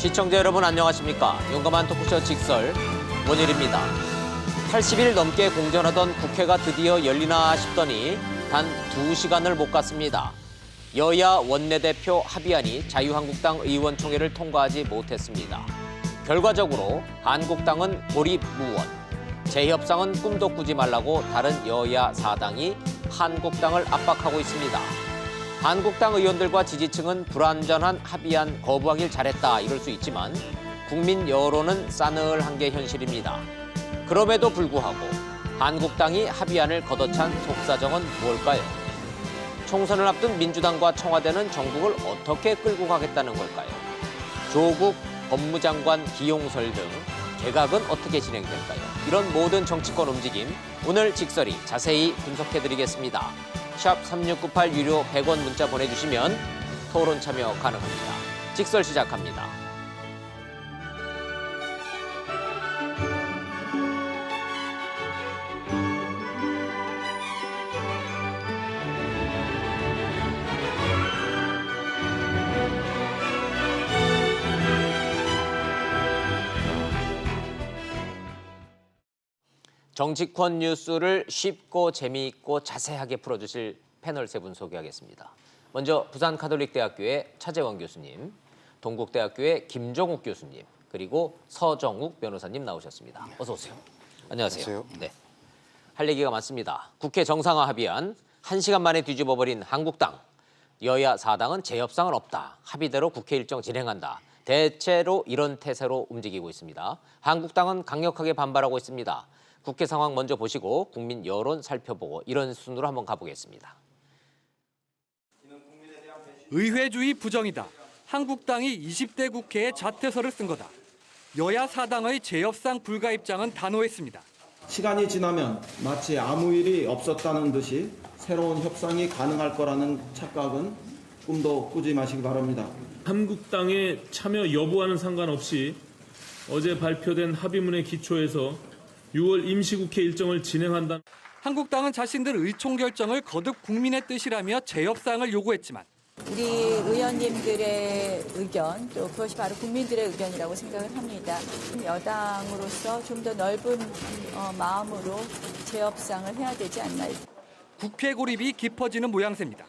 시청자 여러분 안녕하십니까? 용감한 토크쇼 직설 원일입니다. 80일 넘게 공전하던 국회가 드디어 열리나 싶더니 단 2시간을 못 갔습니다. 여야 원내대표 합의안이 자유한국당 의원총회를 통과하지 못했습니다. 결과적으로 한국당은 고립무원, 재협상은 꿈도 꾸지 말라고 다른 여야 4당이 한국당을 압박하고 있습니다. 한국당 의원들과 지지층은 불완전한 합의안 거부하길 잘했다 이럴 수 있지만 국민 여론은 싸늘한 게 현실입니다. 그럼에도 불구하고 한국당이 합의안을 걷어찬 속사정은 무엇일까요? 총선을 앞둔 민주당과 청와대는 정국을 어떻게 끌고 가겠다는 걸까요? 조국 법무장관 기용설 등 개각은 어떻게 진행될까요? 이런 모든 정치권 움직임 오늘 직설이 자세히 분석해드리겠습니다. 샵 3698 유료 100원 문자 보내주시면 토론 참여 가능합니다. 직설 시작합니다. 정치권 뉴스를 쉽고 재미있고 자세하게 풀어주실 패널 세 분 소개하겠습니다. 먼저 부산가톨릭대학교의 차재원 교수님, 동국대학교의 김종욱 교수님, 그리고 서정욱 변호사님 나오셨습니다. 어서 오세요. 안녕하세요. 안녕하세요. 네, 할 얘기가 많습니다. 국회 정상화 합의안 1시간 만에 뒤집어버린 한국당. 여야 4당은 재협상은 없다. 합의대로 국회 일정 진행한다. 대체로 이런 태세로 움직이고 있습니다. 한국당은 강력하게 반발하고 있습니다. 국회 상황 먼저 보시고 국민 여론 살펴보고 이런 순으로 한번 가보겠습니다. 의회주의 부정이다. 한국당이 20대 국회에 자퇴서를 쓴 거다. 여야 4당의 재협상 불가 입장은 단호했습니다. 시간이 지나면 마치 아무 일이 없었다는 듯이 새로운 협상이 가능할 거라는 착각은 꿈도 꾸지 마시기 바랍니다. 한국당의 참여 여부와는 상관없이 어제 발표된 합의문에 기초해서 6월 임시국회 일정을 진행한다. 한국당은 자신들 의총 결정을 거듭 국민의 뜻이라며 재협상을 요구했지만 우리 의원님들의 의견, 또 그것이 바로 국민들의 의견이라고 생각을 합니다. 여당으로서 좀 더 넓은 마음으로 재협상을 해야 되지 않나. 국회 고립이 깊어지는 모양새입니다.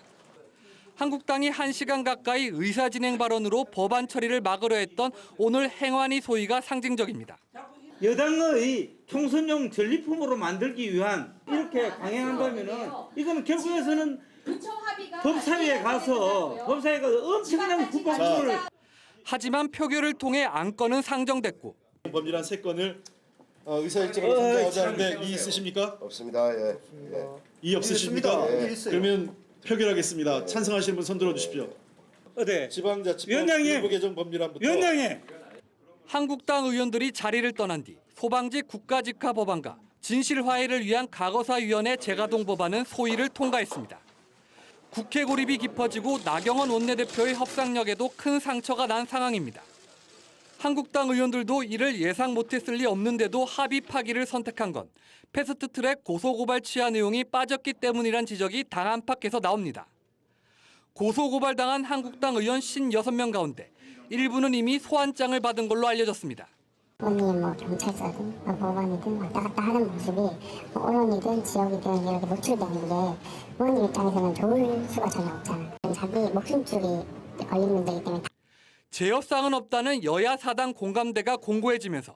한국당이 1시간 가까이 의사진행 발언으로 법안 처리를 막으려 했던 오늘 행안위 소위가 상징적입니다. 여당의 총선용 전리품으로 만들기 위한 이렇게 강행한다면은 이거는 결국에서는 법사위에 가서 엄청난 국방부를. 하지만 표결을 통해 안건은 상정됐고 법률안 3건을 의사일정으로 선정하자 하는데 이의 있으십니까? 없습니다. 예. 이의 없으십니까? 예. 그러면 표결하겠습니다. 찬성하시는 분 손들어 주십시오. 어때? 지방자치법 위원장님! 일부 개정 법률안부터 위원장님! 한국당 의원들이 자리를 떠난 뒤 소방지 국가직화 법안과 진실화해를 위한 과거사위원회 재가동 법안은 소위를 통과했습니다. 국회 고립이 깊어지고 나경원 원내대표의 협상력에도 큰 상처가 난 상황입니다. 한국당 의원들도 이를 예상 못했을 리 없는데도 합의 파기를 선택한 건 패스트트랙 고소고발 취하 내용이 빠졌기 때문이란 지적이 당 안팎에서 나옵니다. 고소고발당한 한국당 의원 56명 가운데 일부는 이미 소환장을 받은 걸로 알려졌습니다. 의원님 경찰서든 법원이든 왔다 갔다 하는 모습이 언론이든 지역이든 이렇게 노출되는 게 의원님 입장에서는 좋을 수가 전혀 없잖아요. 자기 목숨줄이 걸린 문제이기 때문에. 재협상은 없다는 여야 4당 공감대가 공고해지면서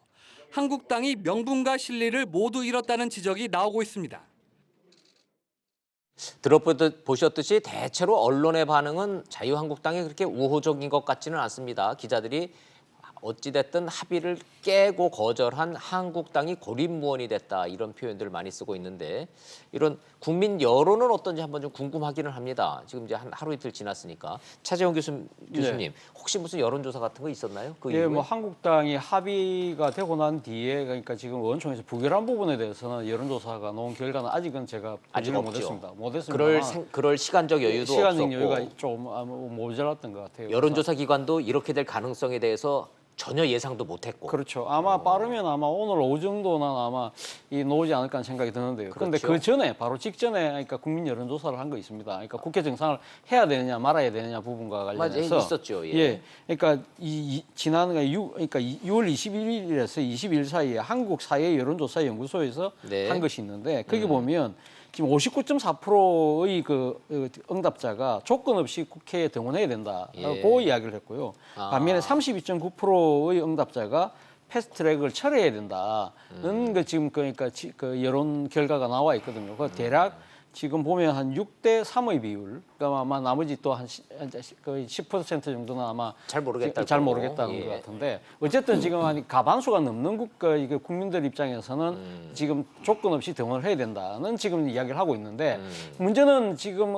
한국당이 명분과 실리를 모두 잃었다는 지적이 나오고 있습니다. 들어보셨듯이 대체로 언론의 반응은 자유한국당이 그렇게 우호적인 것 같지는 않습니다. 기자들이 어찌됐든 합의를 깨고 거절한 한국당이 고립무원이 됐다 이런 표현들을 많이 쓰고 있는데 이런 국민 여론은 어떤지 한번 좀 궁금하기는 합니다. 지금 이제 한 하루 이틀 지났으니까 차재원 교수님 혹시 무슨 여론조사 같은 거 있었나요? 그 이후에? 뭐 한국당이 합의가 되고 난 뒤에 그러니까 지금 의원총회에서 부결한 부분에 대해서는 여론조사가 나온 결과는 아직은 제가 아직 보지는 없죠. 못했습니다. 그럴 시간적 여유도 시간적 없었고 여유가 좀 모자랐던 것 같아요. 여론조사 기관도 이렇게 될 가능성에 대해서 전혀 예상도 못했고. 그렇죠. 아마 빠르면 아마 오늘 오후 정도는 아마 이 나오지 않을까 하는 생각이 드는데요. 그런데 그렇죠. 그 전에 바로 직전에 그러니까 국민 여론조사를 한 거 있습니다. 그러니까 국회 정상을 해야 되느냐 말아야 되느냐 부분과 관련해서 있었죠. 예. 그러니까 지난 그러니까 6월 21일에서 22일 사이에 한국 사회 여론조사 연구소에서 네. 한 것이 있는데 거기 보면 지금 59.4%의 그 응답자가 조건 없이 국회에 등원해야 된다고 이야기를 했고요. 반면에 32.9%의 응답자가 패스트트랙을 철회해야 된다는 그 지금 그러니까 그 여론 결과가 나와 있거든요. 그 대략 지금 보면 한 6대 3의 비율, 그러니까 아마 나머지 또 한 거의 10% 정도는 아마 잘 모르겠다고. 잘 모르겠다는 것 같은데 어쨌든 지금 한 가반수가 넘는 국민들 입장에서는 지금 조건 없이 등원을 해야 된다는 지금 이야기를 하고 있는데 문제는 지금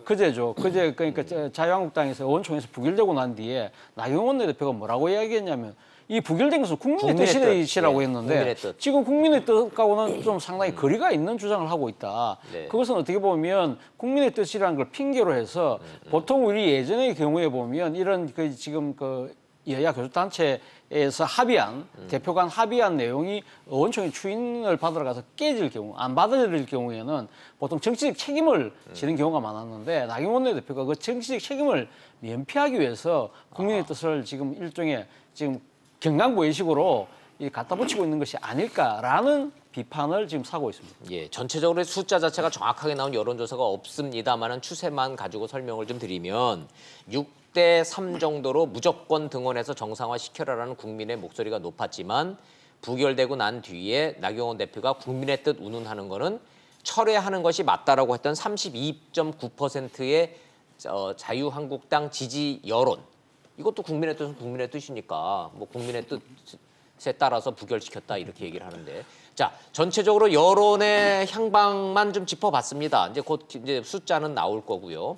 그제죠. 그제 그러니까 자유한국당에서 의원총회에서 부결되고 난 뒤에 나경원 원내대표가 뭐라고 이야기했냐면 이 부결된 것은 국민의 뜻이라고 했는데 국민의 뜻. 지금 국민의 뜻하고는 좀 상당히 거리가 있는 주장을 하고 있다. 네. 그것은 어떻게 보면 국민의 뜻이라는 걸 핑계로 해서 보통 우리 예전의 경우에 보면 이런 그 지금 그 여야 교섭단체에서 합의한 대표 간 합의한 내용이 의원총회 추인을 받으러 가서 깨질 경우 안 받아들일 경우에는 보통 정치적 책임을 지는 경우가 많았는데 나경원 원내대표가 그 정치적 책임을 면피하기 위해서 국민의 뜻을 지금 일종의 지금 경강부의식으로 갖다 붙이고 있는 것이 아닐까라는 비판을 지금 사고 있습니다. 예, 전체적으로 숫자 자체가 정확하게 나온 여론조사가 없습니다만은 추세만 가지고 설명을 좀 드리면 6대 3 정도로 무조건 등원해서 정상화시켜라라는 국민의 목소리가 높았지만 부결되고 난 뒤에 나경원 대표가 국민의 뜻 운운하는 거는 철회하는 것이 맞다라고 했던 32.9%의 자유한국당 지지 여론. 이것도 국민의 뜻은 국민의 뜻이니까 뭐 국민의 뜻에 따라서 부결시켰다 이렇게 얘기를 하는데 자 전체적으로 여론의 향방만 좀 짚어봤습니다. 이제 곧 이제 숫자는 나올 거고요.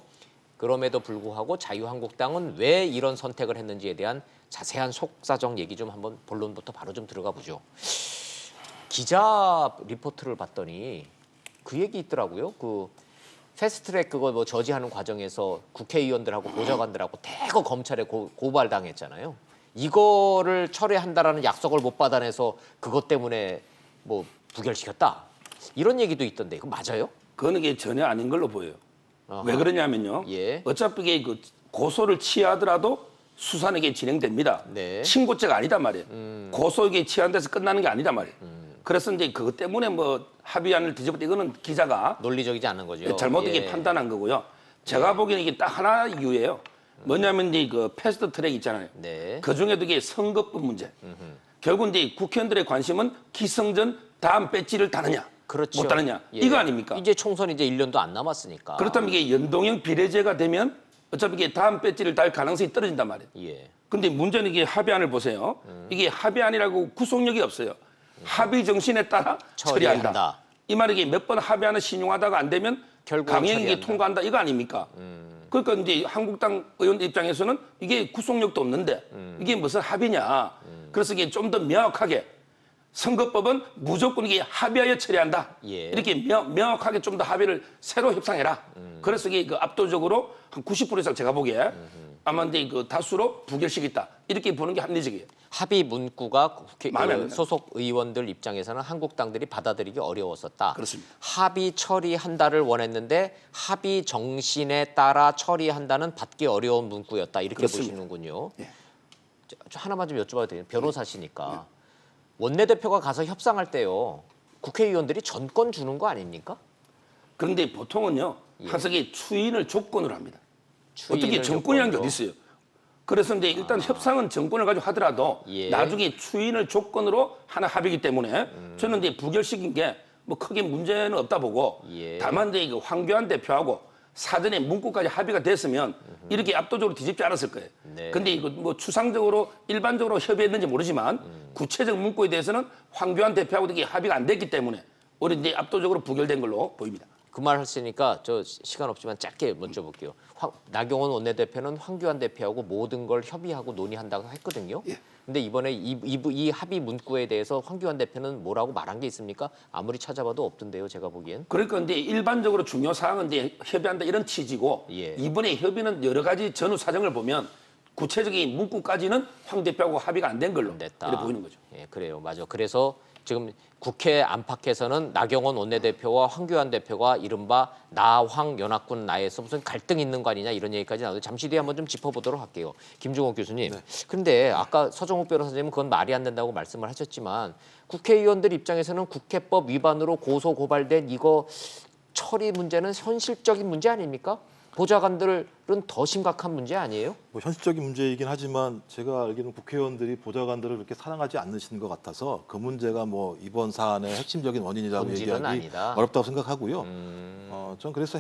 그럼에도 불구하고 자유한국당은 왜 이런 선택을 했는지에 대한 자세한 속사정 얘기 좀 한번 본론부터 바로 좀 들어가 보죠. 기자 리포트를 봤더니 그 얘기 있더라고요. 그 패스트트랙 그거 뭐 저지하는 과정에서 국회의원들하고 보좌관들하고 대거 검찰에 고발당했잖아요. 이거를 철회한다라는 약속을 못 받아내서 그것 때문에 뭐 부결시켰다. 이런 얘기도 있던데 이거 맞아요? 그거는 이게 전혀 아닌 걸로 보여요. 아하. 왜 그러냐면요. 예. 어차피 이게 그 고소를 취하더라도 수사는 이게 진행됩니다. 네. 신고죄가 아니단 말이에요. 고소 이게 취한 데서 끝나는 게 아니단 말이에요. 그래서 이제 그것 때문에 뭐 합의안을 뒤집었다 이거는 기자가 논리적이지 않은 거죠. 잘못되게 예. 판단한 거고요. 제가 보기에는 이게 딱 하나 이유예요. 뭐냐면 이제 그 패스트 트랙 있잖아요. 네. 그 중에도 이게 선거법 문제. 결국 이제 국회의원들의 관심은 기성전 다음 배지를 다느냐, 그렇죠. 못 다느냐 예. 이거 아닙니까? 이제 총선 이제 1년도 안 남았으니까. 그렇다면 이게 연동형 비례제가 되면 어차피 이게 다음 배지를 달 가능성이 떨어진단 말이에요. 예. 근데 문제는 이게 합의안을 보세요. 이게 합의안이라고 구속력이 없어요. 합의 정신에 따라 처리한다. 처리한다. 이 말이 이게 몇 번 합의안을 신용하다가 안 되면 결국은 강행이 처리한다. 통과한다 이거 아닙니까? 그러니까 이제 한국당 의원 입장에서는 이게 구속력도 없는데 이게 무슨 합의냐. 그래서 이게 좀 더 명확하게 선거법은 무조건 이게 합의하여 처리한다. 예. 이렇게 명확하게 좀 더 합의를 새로 협상해라. 그래서 이게 그 압도적으로 한 90% 이상 제가 보기에 아마 이제 그 다수로 부결시켰다. 이렇게 보는 게 합리적이에요. 합의 문구가 국회 마음에 안 듭니다. 소속 의원들 입장에서는 한국당들이 받아들이기 어려웠었다. 그렇습니다. 합의 처리한다를 원했는데 합의 정신에 따라 처리한다는 받기 어려운 문구였다. 이렇게 그렇습니다. 보시는군요. 예. 저 하나만 좀 여쭤봐도 돼요. 변호사시니까. 원내대표가 가서 협상할 때요. 국회의원들이 전권 주는 거 아닙니까? 그런데 보통은요. 항상 이 추인을 조건으로 합니다. 어떻게 추인을 정권이라는 게 조건으로. 어디 있어요? 그래서 이제 일단 협상은 정권을 가지고 하더라도 예. 나중에 추인을 조건으로 하나 합의이기 때문에 저는 이제 부결시킨 게 뭐 크게 문제는 없다 보고 예. 다만 이제 그 황교안 대표하고 사전에 문구까지 합의가 됐으면 이렇게 압도적으로 뒤집지 않았을 거예요. 네. 근데 이거 뭐 추상적으로 일반적으로 협의했는지 모르지만 구체적 문구에 대해서는 황교안 대표하고 이게 합의가 안 됐기 때문에 오히려 이제 압도적으로 부결된 걸로 보입니다. 그 말 했으니까 저 시간 없지만 짧게 먼저 볼게요. 나경원 원내대표는 황교안 대표하고 모든 걸 협의하고 논의한다고 했거든요. 예. 근데 이번에 이 합의 문구에 대해서 황교안 대표는 뭐라고 말한 게 있습니까? 아무리 찾아봐도 없던데요, 제가 보기엔. 그러니까 이제 일반적으로 중요 사항은 이제 협의한다 이런 취지고 예. 이번에 협의는 여러 가지 전후 사정을 보면 구체적인 문구까지는 황 대표하고 합의가 안 된 걸로 됐다. 이렇게 보이는 거죠. 예, 그래요. 맞아. 그래서 지금 국회 안팎에서는 나경원 원내대표와 황교안 대표가 이른바 나황 연합군 나에서 무슨 갈등이 있는 거 아니냐 이런 얘기까지 나오는데 잠시 뒤에 한번 좀 짚어보도록 할게요. 김종욱 교수님. 그런데 아까 서정욱 변호사님은 그건 말이 안 된다고 말씀을 하셨지만 국회의원들 입장에서는 국회법 위반으로 고소 고발된 이거 처리 문제는 현실적인 문제 아닙니까? 보좌관들은 더 심각한 문제 아니에요? 뭐 현실적인 문제이긴 하지만 제가 알기로는 국회의원들이 보좌관들을 그렇게 사랑하지 않으시는 것 같아서 그 문제가 뭐 이번 사안의 핵심적인 원인이라고 본질은 얘기하기 아니다. 어렵다고 생각하고요. 전 그래서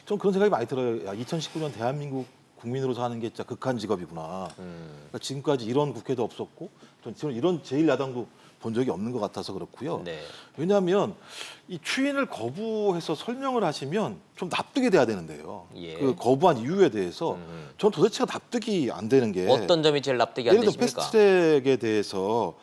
전 그런 생각이 많이 들어요. 야, 2019년 대한민국 국민으로 사는 게 진짜 극한 직업이구나. 그러니까 지금까지 이런 국회도 없었고 전 이런 제1야당도 본 적이 없는 것 같아서 그렇고요. 네. 왜냐하면 이 추인을 거부해서 설명을 하시면 좀 납득이 돼야 되는데요. 예. 그 거부한 이유에 대해서 전 도대체가 납득이 안 되는 게 어떤 점이 제일 납득이 안 예를 들어 되십니까? 패스트트랙에 대해서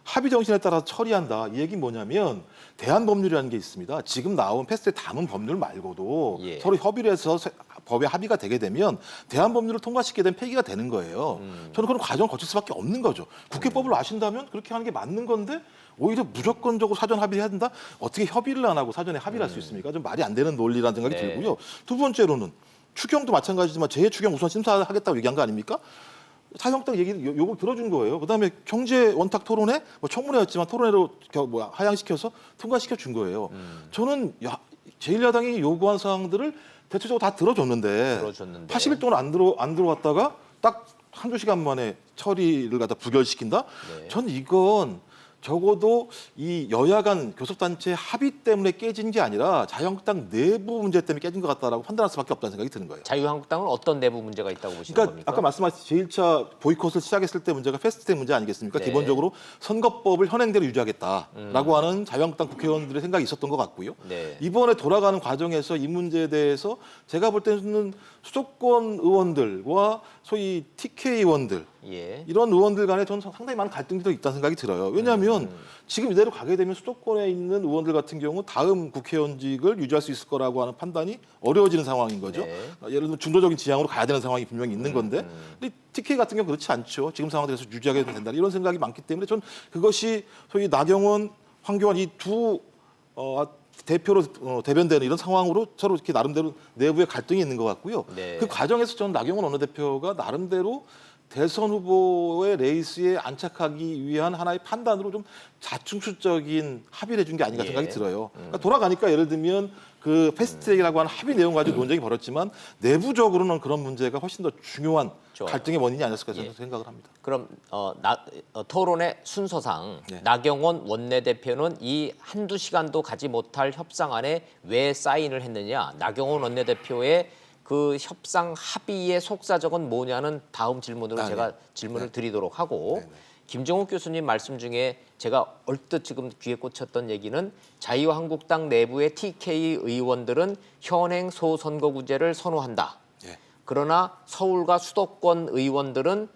합의 정신에 따라 처리한다. 이 얘기는 뭐냐면 대한 법률이라는 게 있습니다. 지금 나온 패스트트랙 담은 법률 말고도 예. 서로 협의를 해서 법에 합의가 되게 되면 대한 법률을 통과시키게 되면 폐기가 되는 거예요. 저는 그런 과정을 거칠 수밖에 없는 거죠. 국회법을 아신다면 그렇게 하는 게 맞는 건데 오히려 무조건적으로 사전 합의를 해야 된다? 어떻게 협의를 안 하고 사전에 합의를 할 수 있습니까? 좀 말이 안 되는 논리라는 생각이 네. 들고요. 두 번째로는 추경도 마찬가지지만 재추경 우선 심사하겠다고 얘기한 거 아닙니까? 자유한국당 얘기를 요걸 들어준 거예요. 그다음에 경제 원탁 토론회 뭐 청문회였지만 토론회로 하향시켜서 통과시켜 준 거예요. 저는 제1야당이 요구한 사항들을 대체적으로 다 들어줬는데 80일 동안 안 들어왔다가 딱 한두 시간 만에 처리를 갖다 부결시킨다? 네. 전 이건 적어도 이 여야 간 교섭단체 합의 때문에 깨진 게 아니라 자유한국당 내부 문제 때문에 깨진 것 같다라고 판단할 수밖에 없다는 생각이 드는 거예요. 자유한국당은 어떤 내부 문제가 있다고 보시는 그러니까 겁니까? 아까 말씀하신 제1차 보이콧을 시작했을 때 문제가 패스트트랙 문제 아니겠습니까? 네. 기본적으로 선거법을 현행대로 유지하겠다라고 하는 자유한국당 국회의원들의 생각이 있었던 것 같고요. 네. 이번에 돌아가는 과정에서 이 문제에 대해서 제가 볼 때는 수도권 의원들과 소위 TK 의원들 예. 이런 의원들 간에 저는 상당히 많은 갈등들이 있다는 생각이 들어요. 왜냐하면 지금 이대로 가게 되면 수도권에 있는 의원들 같은 경우 다음 국회의원직을 유지할 수 있을 거라고 하는 판단이 어려워지는 상황인 거죠. 네. 예를 들면 중도적인 지향으로 가야 되는 상황이 분명히 있는 건데 근데 TK 같은 경우 그렇지 않죠. 지금 상황에서 유지하게 된다. 이런 생각이 많기 때문에 전 그것이 소위 나경원, 황교안 이 두 대표로 대변되는 이런 상황으로 서로 이렇게 나름대로 내부에 갈등이 있는 것 같고요. 네. 그 과정에서 저는 나경원 원내대표가 나름대로 대선 후보의 레이스에 안착하기 위한 하나의 판단으로 좀 자충수적인 합의를 해준 게 아닌가 예. 생각이 들어요. 그러니까 돌아가니까 예를 들면 그 패스트트랙이라고 하는 합의 내용 가지고 논쟁이 벌었지만 내부적으로는 그런 문제가 훨씬 더 중요한 좋아요. 갈등의 원인이 아니었을까 저는 예. 생각을 합니다. 그럼 토론의 순서상 네. 나경원 원내대표는 이 한두 시간도 가지 못할 협상안에 왜 사인을 했느냐. 나경원 원내대표의 그 협상 합의의 속사정은 뭐냐는 다음 질문으로 제가 질문을 드리도록 하고 김종욱 교수님 말씀 중에 제가 얼뜻 지금 귀에 꽂혔던 얘기는 자유한국당 내부의 TK 의원들은 현행 소선거구제를 선호한다. 예. 그러나 서울과 수도권 의원들은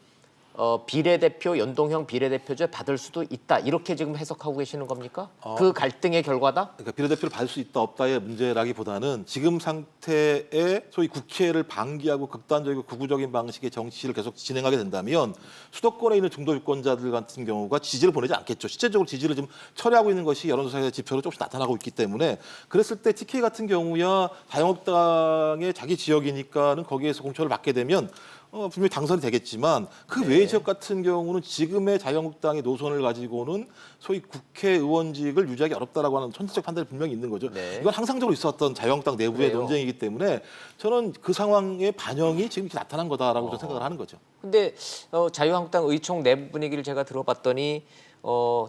비례대표 연동형 비례대표제 받을 수도 있다. 이렇게 지금 해석하고 계시는 겁니까? 그 갈등의 결과다? 그러니까 비례대표를 받을 수 있다 없다의 문제라기보다는 지금 상태의 소위 국회를 방기하고 극단적이고 극우적인 방식의 정치를 계속 진행하게 된다면 수도권에 있는 중도 유권자들 같은 경우가 지지를 보내지 않겠죠. 실제적으로 지지를 지금 철회하고 있는 것이 여론조사의 지표로 조금씩 나타나고 있기 때문에 그랬을 때 TK 같은 경우야 자유한국당의 자기 지역이니까는 거기에서 공천을 받게 되면 분명히 당선이 되겠지만 그 외의 지역 같은 경우는 지금의 자유한국당의 노선을 가지고는 소위 국회의원직을 유지하기 어렵다라고 하는 선택적 판단이 분명히 있는 거죠. 네. 이건 항상적으로 있었던 자유한국당 내부의 그래요. 논쟁이기 때문에 저는 그 상황의 반영이 지금 이렇게 나타난 거다라고 저는 생각을 하는 거죠. 근데 자유한국당 의총 내부 분위기를 제가 들어봤더니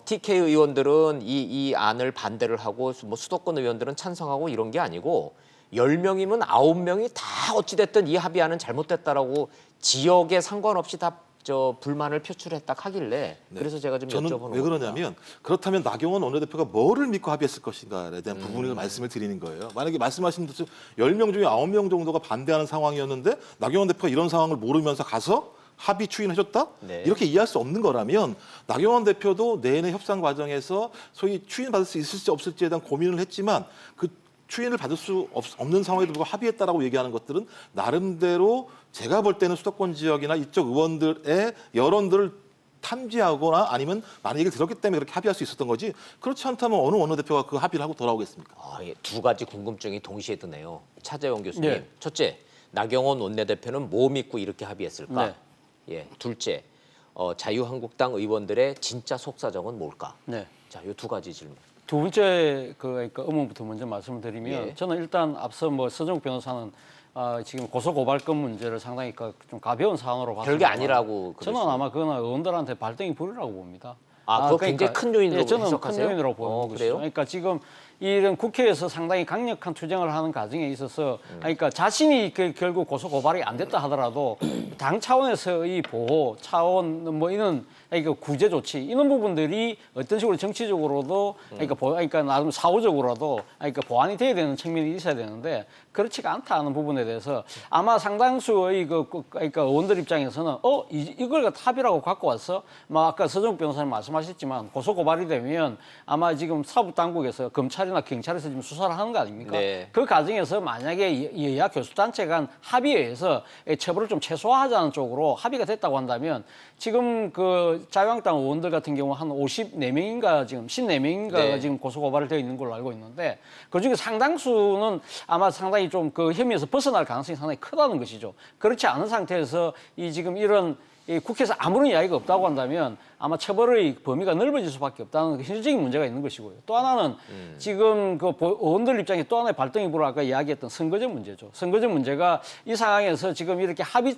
TK 의원들은 이 안을 반대를 하고 뭐 수도권 의원들은 찬성하고 이런 게 아니고 10명이면 9명이 다 어찌됐든 이 합의안은 잘못됐다라고 지역에 상관없이 다 불만을 표출했다 하길래 그래서 제가 좀 저는 여쭤보는 왜 그러냐면 그렇다면 나경원 원내대표가 뭐를 믿고 합의했을 것인가에 대한 부분을 말씀을 드리는 거예요. 만약에 말씀하신 대로 10명 중에 9명 정도가 반대하는 상황이었는데 나경원 대표가 이런 상황을 모르면서 가서 합의 추인해줬다? 네. 이렇게 이해할 수 없는 거라면 나경원 대표도 내내 협상 과정에서 소위 추인받을 수 있을지 없을지에 대한 고민을 했지만 그 추인을 받을 수 없는 상황에도 불구하고 합의했다라고 얘기하는 것들은 나름대로 제가 볼 때는 수도권 지역이나 이쪽 의원들의 여론들을 탐지하거나 아니면 많은 얘기를 들었기 때문에 그렇게 합의할 수 있었던 거지, 그렇지 않다면 어느 원내대표가 그 합의를 하고 돌아오겠습니까? 예, 두 가지 궁금증이 동시에 드네요. 차재원 교수님. 네. 첫째, 나경원 원내대표는 뭐 믿고 이렇게 합의했을까? 네. 예. 둘째, 자유한국당 의원들의 진짜 속사정은 뭘까? 네. 자, 이 두 가지 질문. 두 번째 그러니까 의문부터 먼저 말씀을 드리면 예. 저는 일단 앞서 뭐 서정욱 변호사는 지금 고소고발권 문제를 상당히 좀 가벼운 사안으로 봤습니다. 별게 아니라고 저는 그러시네요. 아마 그거는 의원들한테 발등이 불이라고 봅니다. 그거 굉장히 큰 요인으로 예, 저는 해석하세요? 큰 요인으로 보는 그래요? 것이죠. 그러니까 지금 이런 국회에서 상당히 강력한 투쟁을 하는 과정에 있어서 그러니까 자신이 결국 고소고발이 안 됐다 하더라도 당 차원에서의 보호 차원 뭐 이런 그러니까 구제 조치 이런 부분들이 어떤 식으로 정치적으로도 그러니까 나름 사후적으로도 그러니까 보완이 돼야 되는 측면이 있어야 되는데 그렇지가 않다 하는 부분에 대해서 아마 상당수의 그러니까 의원들 입장에서는 이걸 합의라고 갖고 와서 뭐 아까 서정욱 변호사님 말씀하셨지만 고소고발이 되면 아마 지금 사법당국에서 검찰이나 경찰에서 지금 수사를 하는 거 아닙니까? 네. 그 과정에서 만약에 여야 교수단체 간 합의에 의해서 처벌을 좀 최소화하자는 쪽으로 합의가 됐다고 한다면 지금 그 자유한국당 의원들 같은 경우 한 54명인가 지금 54명인가 네. 지금 고소고발을 되어 있는 걸로 알고 있는데 그중에 상당수는 아마 상당히 좀 그 혐의에서 벗어날 가능성이 상당히 크다는 것이죠. 그렇지 않은 상태에서 이 지금 이런 국회에서 아무런 이야기가 없다고 한다면 아마 처벌의 범위가 넓어질 수밖에 없다는 현실적인 문제가 있는 것이고요. 또 하나는 지금 그 의원들 입장에 또 하나의 발등이 불어 아까 이야기했던 선거제 문제죠. 선거제 문제가 이 상황에서 지금 이렇게 합의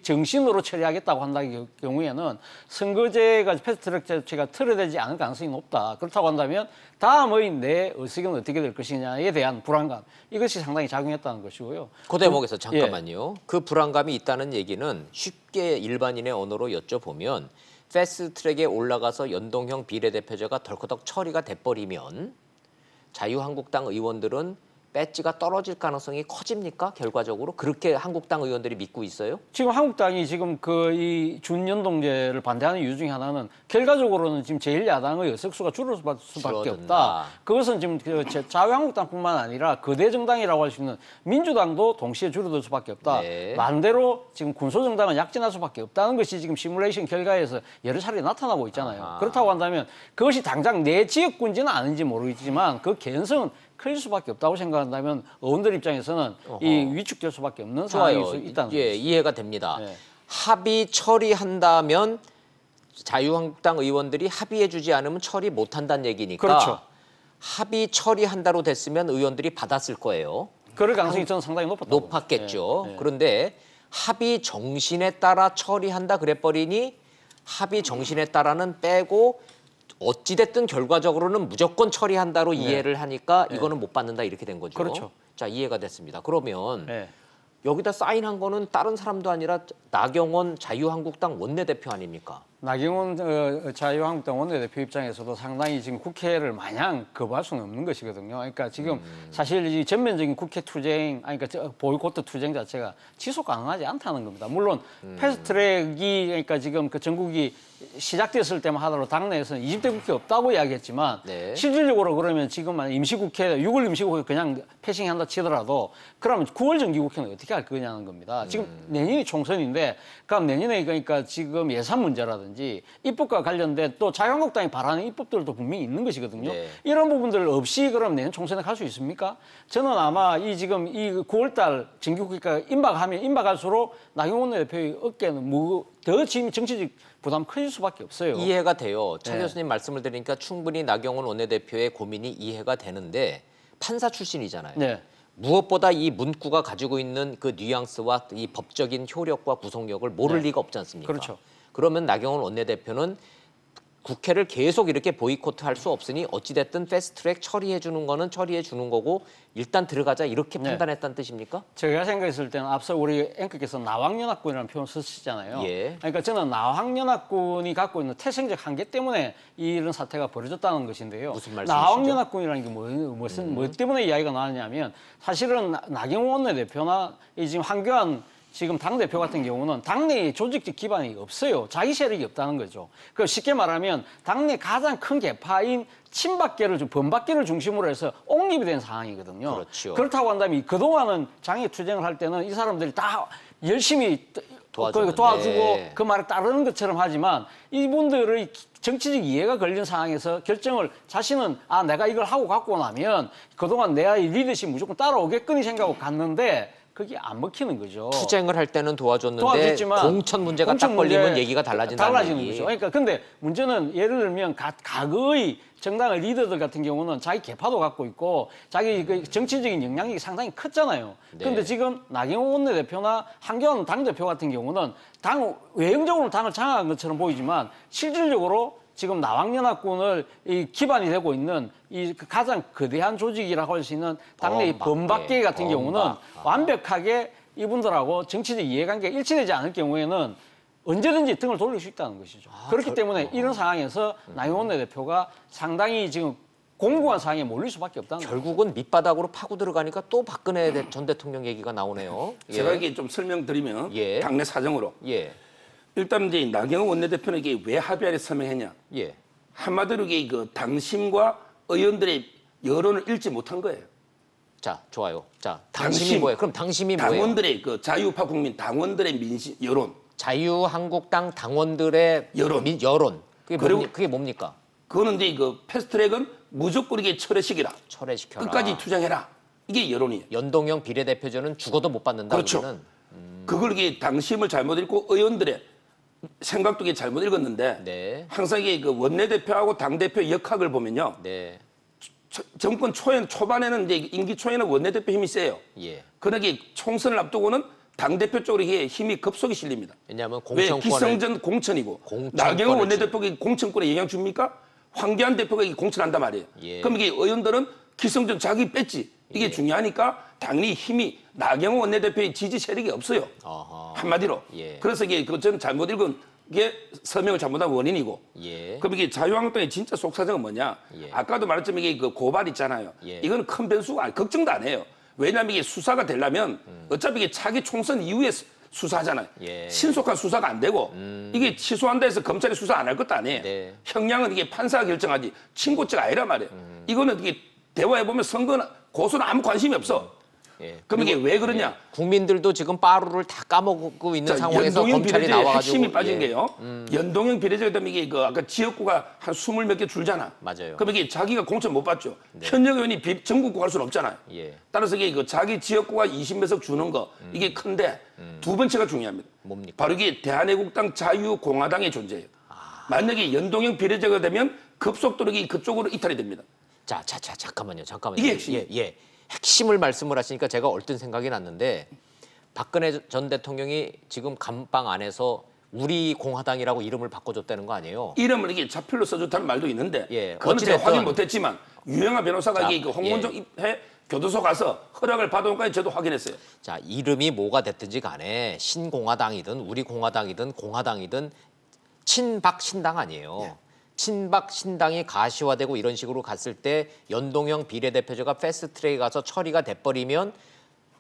정신으로 처리하겠다고 한다는 경우에는 선거제가 패스트트랙 자체가 틀어지지 않을 가능성이 높다. 그렇다고 한다면 다음의 내 의석은 어떻게 될 것이냐에 대한 불안감 이것이 상당히 작용했다는 것이고요. 그 대목에서 잠깐만요. 그 불안감이 있다는 얘기는 쉽게 일반인의 언어로 여쭤보면 패스트트랙에 올라가서 연동형 비례대표제가 덜커덕 처리가 돼버리면 자유한국당 의원들은 배지가 떨어질 가능성이 커집니까? 결과적으로 그렇게 한국당 의원들이 믿고 있어요? 지금 한국당이 지금 이 준연동제를 반대하는 이유 중에 하나는 결과적으로는 지금 제1야당의 의석수가 줄을 수밖에 줄어든다. 없다. 그것은 지금 자유한국당뿐만 아니라 거대 정당이라고 할 수 있는 민주당도 동시에 줄어들 수밖에 없다. 네. 반대로 지금 군소정당은 약진할 수밖에 없다는 것이 지금 시뮬레이션 결과에서 여러 차례 나타나고 있잖아요. 아하. 그렇다고 한다면 그것이 당장 내 지역군지는 아닌지 모르겠지만 그 개연성은 클 수밖에 없다고 생각한다면 의원들 입장에서는 이 위축될 수밖에 없는 상황일 수 있다는 거죠. 예, 이해가 됩니다. 네. 합의 처리한다면 자유한국당 의원들이 합의해주지 않으면 처리 못한다는 얘기니까 그렇죠. 합의 처리한다로 됐으면 의원들이 받았을 거예요. 그럴 가능성이 저는 상당히 높았겠죠. 네, 네. 그런데 합의 정신에 따라 처리한다 그래버리니 합의 정신에 따라는 빼고 어찌됐든 결과적으로는 무조건 처리한다로 이해를 하니까 이거는 못 받는다 이렇게 된 거죠. 그렇죠. 자, 이해가 됐습니다. 그러면 네. 여기다 사인한 거는 다른 사람도 아니라 나경원 자유한국당 원내대표 아닙니까? 나경원 자유한국당 원내대표 입장에서도 상당히 지금 국회를 마냥 거부할 수는 없는 것이거든요. 그러니까 지금 사실 이 전면적인 국회 투쟁, 그러니까 보이콧 투쟁 자체가 지속 가능하지 않다는 겁니다. 물론 패스트트랙이 그러니까 지금 그 전국이 시작됐을 때만 하더라도 당내에서는 20대 국회 없다고 이야기했지만 네. 실질적으로 그러면 지금 임시국회, 6월 임시국회 그냥 패싱한다 치더라도 그러면 9월 정기국회는 어떻게 할 거냐는 겁니다. 지금 내년이 총선인데 그럼 내년에 그러니까 지금 예산 문제라든지 입법과 관련된 또 자유한국당이 바라는 입법들도 분명히 있는 것이거든요. 네. 이런 부분들 없이 그럼 내년 총선에 갈 수 있습니까? 저는 아마 지금 9월달 정기국회가 임박할수록 나경원 대표의 어깨는 더 지금 정치적 부담 커질 수밖에 없어요. 이해가 돼요. 차 네. 교수님 말씀을 들으니까 충분히 나경원 원내대표의 고민이 이해가 되는데 판사 출신이잖아요. 네. 무엇보다 이 문구가 가지고 있는 그 뉘앙스와 이 법적인 효력과 구속력을 모를 네. 리가 없지 않습니까? 그렇죠. 그러면 나경원 원내대표는 국회를 계속 이렇게 보이콧할 수 없으니 어찌됐든 패스트트랙 처리해 주는 거는 처리해 주는 거고 일단 들어가자 이렇게 네. 판단했다는 뜻입니까? 제가 생각했을 때는 앞서 우리 앵커께서 나왕연합군이라는 표현을 쓰시잖아요. 예. 그러니까 저는 나왕연합군이 갖고 있는 태생적 한계 때문에 이런 사태가 벌어졌다는 것인데요. 무슨 말씀이시죠? 나왕연합군이라는 게 뭐 때문에 이야기가 나왔냐면 사실은 나경원 원내대표나 이 지금 황교안 지금 당대표 같은 경우는 당내에 조직적 기반이 없어요. 자기 세력이 없다는 거죠. 그 쉽게 말하면 당내 가장 큰 개파인 친박계를, 범박계를 중심으로 해서 옹립이 된 상황이거든요. 그렇죠. 그렇다고 한다면 그동안은 장애 투쟁을 할 때는 이 사람들이 다 열심히 도와주는데. 도와주고 그 말에 따르는 것처럼 하지만 이분들의 정치적 이해가 걸린 상황에서 결정을 자신은 내가 이걸 하고 갖고 나면 그동안 내 리더십 무조건 따라오겠거니 생각하고 갔는데 그게 안 먹히는 거죠. 투쟁을 할 때는 도와줬는데 도와줬지만 공천 문제가 공천 딱 걸리면 문제 얘기가 달라지는 거죠. 그러니까 근데 문제는 예를 들면 과거의 정당의 리더들 같은 경우는 자기 개파도 갖고 있고 자기 그 정치적인 영향력이 상당히 컸잖아요. 그런데 지금 나경원 원내대표나 한교안 당대표 같은 경우는 외형적으로 당을 장악한 것처럼 보이지만 실질적으로 지금 나왕연합군을 이 기반이 되고 있는 이 가장 거대한 조직이라고 할 수 있는 당내 범박계 같은 경우는 완벽하게 이분들하고 정치적 이해관계가 일치되지 않을 경우에는 언제든지 등을 돌릴 수 있다는 것이죠. 그렇기 때문에 이런 상황에서 나경원 원내대표가 상당히 지금 공고한 상황에 몰릴 수밖에 없다는 거죠. 결국은 밑바닥으로 파고 들어가니까 또 박근혜 전 대통령 얘기가 나오네요. 제가 이게 좀 설명드리면 예. 당내 사정으로 예. 일단 이제 나경원 원내대표는 이게 왜 합의안에 서명했냐? 예. 한마디로 이게 그 당심과 의원들의 여론을 읽지 못한 거예요. 자, 좋아요. 자, 당심이 뭐예요? 그럼 당심이 뭐예요? 당원들의 그 자유우파 국민 당원들의 민심 여론. 자유한국당 당원들의 여론. 여론. 그리고 그게 뭡니까? 그거는 이제 그 패스트트랙은 무조건 이게 철회시키라. 철회시켜라. 끝까지 투쟁해라. 이게 여론이에요. 연동형 비례대표제는 죽어도 못 받는다. 그렇죠. 우리는. 그걸 이게 당심을 잘못 읽고 의원들의 생각도 이게 잘못 읽었는데 네. 항상 이게 그 원내대표하고 당대표 역학을 보면요. 네. 정권 초반에는 이제 임기 초에는 원내대표 힘이 세요. 예. 그러나 총선을 앞두고는 당대표 쪽으로 이게 힘이 급속히 실립니다. 왜냐하면 왜 공천권을 기성전 공천이고 공천권을 나경원 원내대표가 공천권에 영향 줍니까? 황교안 대표가 이게 공천한단 말이에요. 예. 그럼 이게 의원들은 기성전 자기 뺐지. 이게 중요하니까 당연히 힘이 나경원 원내대표의 지지 세력이 없어요. 어허. 한마디로. 예. 그래서 이게 저는 잘못 읽은 게 서명을 잘못한 원인이고. 예. 그럼 이게 자유한국당의 진짜 속사정은 뭐냐? 예. 아까도 말했지만 이게 그 고발 있잖아요. 예. 이건 큰 변수가 아니 걱정도 안 해요. 왜냐하면 이게 수사가 되려면 어차피 이게 차기 총선 이후에 수사하잖아요. 예. 신속한 수사가 안 되고 이게 취소한다 해서 검찰이 수사 안 할 것도 아니에요. 네. 형량은 이게 판사가 결정하지 친고죄가 아니란 말이에요. 이거는 이게 대화해보면 선거는 고소는 아무 관심이 없어. 예. 그럼 이게 왜 그러냐? 예. 국민들도 지금 빠루를 다 까먹고 있는 자, 상황에서 연동형 검찰이 비례제의 나와가지고 핵심이 빠진 예. 게요. 연동형 비례제가 되면 이게 그 아까 지역구가 한 20몇 개 줄잖아. 맞아요. 그럼 이게 자기가 공천 못 받죠. 현역 의원이 전국구 갈 수는 없잖아요. 예. 따라서 이게 그 자기 지역구가 20몇 석 주는 거 이게 큰데 두 번째가 중요합니다. 뭡니까? 바로 이게 대한애국당 자유공화당의 존재예요. 만약에 연동형 비례제가 되면 급속도로 이게 그쪽으로 이탈이 됩니다. 자, 잠깐만요. 이게 핵심이에요. 예. 핵심을 말씀을 하시니까 제가 얼뜬 생각이 났는데 박근혜 전 대통령이 지금 감방 안에서 우리 공화당이라고 이름을 바꿔줬다는 거 아니에요? 이름을 이게 자필로 써줬다는 말도 있는데 예, 그건 제가 어찌됐든. 확인 못했지만 유영아 변호사가 자, 이게 그 홍문종 예. 입회 교도소 가서 허락을 받아온 까지 저도 확인했어요. 자, 이름이 뭐가 됐든지 간에 신공화당이든 우리 공화당이든 공화당이든 친박 신당 아니에요. 예. 친박 신당이 가시화되고 이런 식으로 갔을 때 연동형 비례대표제가 패스트트랙에 가서 처리가 돼버리면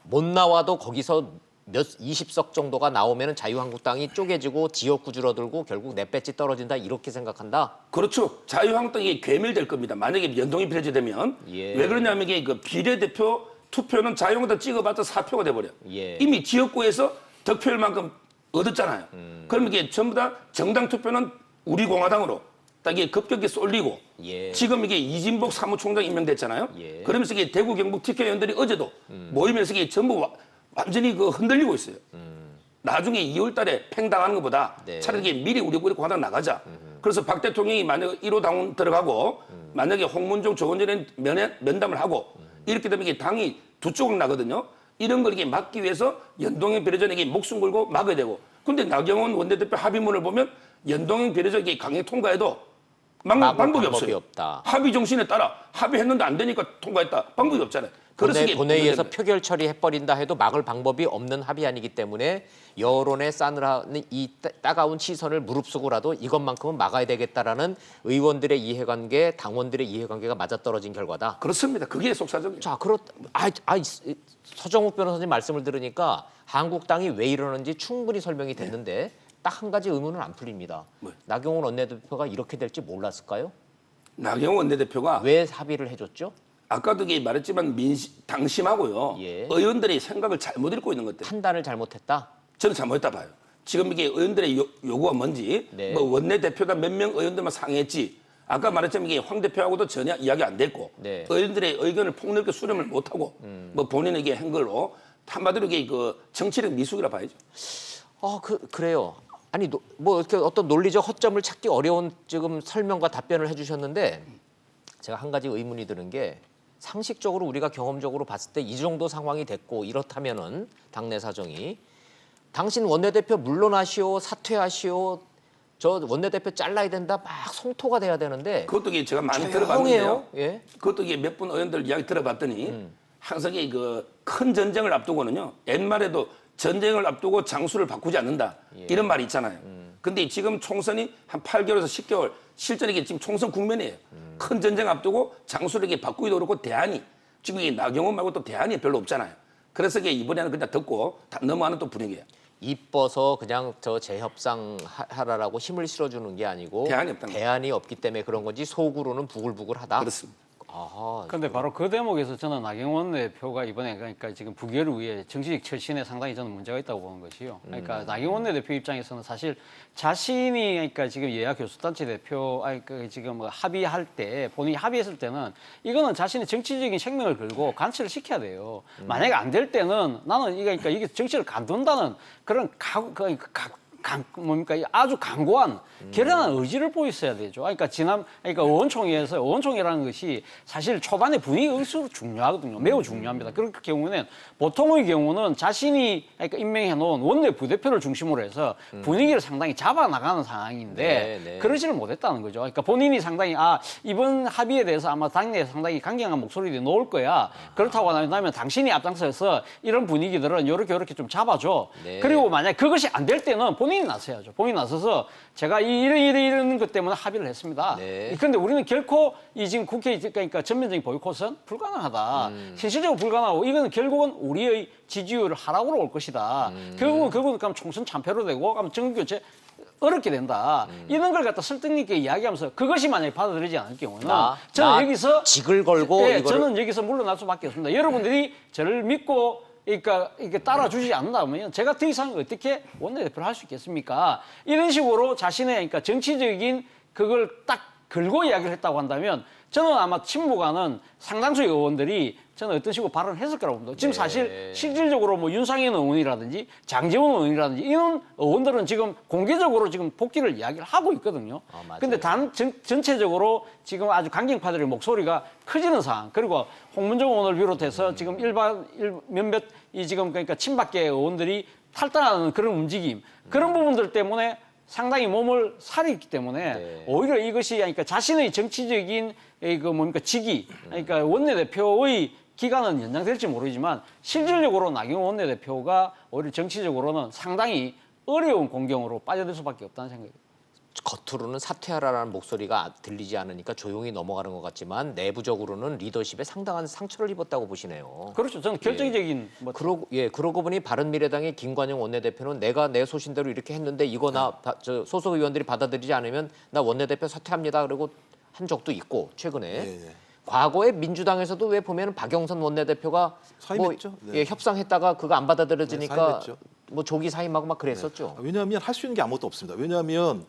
못 나와도 거기서 몇 20석 정도가 나오면 자유한국당이 쪼개지고 지역구 줄어들고 결국 내 배지 떨어진다 이렇게 생각한다. 그렇죠. 자유한국당이 괴멸될 겁니다. 만약에 연동이 비례제 되면 예. 왜 그러냐면 이게 그 비례대표 투표는 자유한국당 찍어봤자 사표가 돼버려. 예. 이미 지역구에서 득표율만큼 얻었잖아요. 그럼 이게 전부 다 정당 투표는 우리 공화당으로 딱 이게 급격히 쏠리고 예. 지금 이게 이진복 사무총장 임명됐잖아요. 예. 그러면서 이게 대구 경북 TK 의원들이 어제도 모이면서 이게 전부 완전히 그 흔들리고 있어요. 나중에 2월 달에 팽당하는 것보다 네. 차라리 이게 미리 우리 공화당 나가자. 그래서 박 대통령이 만약 1호 당원 들어가고 만약에 홍문종 조원전에 면담을 하고 이렇게 되면 이게 당이 두 쪽으로 나거든요. 이런 걸 이게 막기 위해서 연동형 비례전에 목숨 걸고 막아야 되고. 근데 나경원 원내대표 합의문을 보면 연동형 비례전이 강행 통과해도 방법이 없어요. 없다. 합의 정신에 따라 합의했는데 안 되니까 통과했다. 방법이 없잖아요. 본회의에서 표결 처리해버린다 해도 막을 방법이 없는 합의안이기 때문에 여론의 싸늘한 이 따가운 시선을 무릅쓰고라도 이것만큼은 막아야 되겠다라는 의원들의 이해관계, 당원들의 이해관계가 맞아떨어진 결과다. 그렇습니다. 그게 속사정이에요. 자, 서정욱 변호사님 말씀을 들으니까 한국당이 왜 이러는지 충분히 설명이 됐는데 딱 한 가지 의문은 안 풀립니다. 나경원 원내대표가 이렇게 될지 몰랐을까요? 나경원 원내대표가 왜 합의를 해줬죠? 아까도 말했지만 당심하고요. 예. 의원들의 생각을 잘못 읽고 있는 것들. 판단을 잘못했다? 저는 잘못했다 봐요. 지금 이게 의원들의 요구가 뭔지 네. 뭐 원내대표가 몇 명 의원들만 상의했지. 아까 말했지만 이게 황 대표하고도 전혀 이야기 안 됐고 네. 의원들의 의견을 폭넓게 수렴을 못하고 뭐 본인에게 한 걸로 한마디로 이게 그 정치력 미숙이라 봐야죠. 그래요. 아니 뭐 이렇게 어떤 논리적 허점을 찾기 어려운 지금 설명과 답변을 해주셨는데 제가 한 가지 의문이 드는 게 상식적으로 우리가 경험적으로 봤을 때 이 정도 상황이 됐고 이렇다면은 당내 사정이 당신 원내대표 물러나시오, 사퇴하시오, 저 원내대표 잘라야 된다 막 성토가 돼야 되는데 그것도 이게 제가 많이 조용해요. 들어봤는데요. 예. 그것도 이게 몇 분 의원들 이야기 들어봤더니 항상 이 그 큰 전쟁을 앞두고는요. 옛말에도 전쟁을 앞두고 장수를 바꾸지 않는다. 이런 말이 있잖아요. 근데 지금 총선이 한 8개월에서 10개월 실제로 이게 지금 총선 국면이에요. 큰 전쟁 앞두고 장수를 이렇게 바꾸기도 그렇고 대안이 지금 이게 나경원 말고 또 대안이 별로 없잖아요. 그래서 이게 이번에는 그냥 듣고 다 넘어가는 또 분위기예요. 이뻐서 그냥 저 재협상 하라라고 힘을 실어주는 게 아니고 대안이 없다는 없기 때문에 그런 건지 속으로는 부글부글하다. 그렇습니다. 그런데 바로 그 대목에서 저는 나경원 대표가 이번에 그러니까 지금 부결을 위해 정치적 처신에 상당히 저는 문제가 있다고 보는 것이요. 그러니까 나경원 대표 입장에서는 사실 자신이 그러니까 지금 여야 교수단체 대표 지금 뭐 합의할 때 본인이 합의했을 때는 이거는 자신의 정치적인 생명을 걸고 관철을 시켜야 돼요. 만약에 안 될 때는 나는 그러니까 이게 정치를 간둔다는 그런 뭡니까 아주 강고한 결연한 의지를 보였어야 되죠. 그러니까 의원총회라는 것이 사실 초반에 분위기 의수로 중요하거든요. 매우 중요합니다. 그럴 경우는 보통의 경우는 자신이 그러니까 임명해 놓은 원내 부대표를 중심으로 해서 분위기를 상당히 잡아 나가는 상황인데 그러지를 못했다는 거죠. 그러니까 본인이 상당히 이번 합의에 대해서 아마 당내에 상당히 강경한 목소리들이 나올 거야. 그렇다고 한다면 당신이 앞장서서 이런 분위기들은 이렇게 좀 잡아줘. 그리고 만약 그것이 안 될 때는 본인이 나서야죠. 본인이 나서서 제가 이런 것 때문에 합의를 했습니다. 그런데 우리는 결코 이 지금 국회 그러니까 전면적인 보이콧은 불가능하다. 현실적으로 불가능하고 이거는 결국은 우리의 지지율을 하락으로 올 것이다. 결국은 그럼 총선 참패로 되고 그럼 정교체 어렵게 된다. 이런 걸 갖다 설득력있게 이야기하면서 그것이 만약에 받아들이지 않을 경우는 저는 여기서 직을 걸고 저는 여기서 물러날 수밖에 없습니다. 여러분들이 저를 믿고 그러니까 이게 따라주지 않는다면 제가 더 이상 어떻게 원내대표를 할 수 있겠습니까? 이런 식으로 자신의 그러니까 정치적인 그걸 딱 걸고 이야기를 했다고 한다면 저는 아마 친무가는 상당수의 의원들이 저는 어떤 식으로 발언을 했을 거라고 봅니다. 지금 사실 실질적으로 뭐 윤상현 의원이라든지 장제원 의원이라든지 이런 의원들은 지금 공개적으로 지금 복귀를 이야기를 하고 있거든요. 근데 전체적으로 지금 아주 강경파들의 목소리가 커지는 상황. 그리고 홍문정 의원을 비롯해서 지금 몇몇 지금 그러니까 친박계 의원들이 탈당하는 그런 움직임. 그런 부분들 때문에 상당히 몸을 사리기 때문에 오히려 이것이 그러니까 자신의 정치적인 직위, 그러니까 원내대표의 기간은 연장될지 모르지만 실질적으로 나경원 원내대표가 오히려 정치적으로는 상당히 어려운 공경으로 빠져들 수밖에 없다는 생각입니다. 겉으로는 사퇴하라는 목소리가 들리지 않으니까 조용히 넘어가는 것 같지만 내부적으로는 리더십에 상당한 상처를 입었다고 보시네요. 그렇죠. 저는 결정적인 그러고 보니 바른미래당의 김관영 원내대표는 내가 내 소신대로 이렇게 했는데 이거 소속 의원들이 받아들이지 않으면 나 원내대표 사퇴합니다. 그리고 한 적도 있고 최근에 과거에 민주당에서도 왜 보면 박영선 원내대표가 협상했다가 그거 안 받아들여지니까 뭐 조기 사임하고 막 그랬었죠. 왜냐하면 할 수 있는 게 아무것도 없습니다. 왜냐하면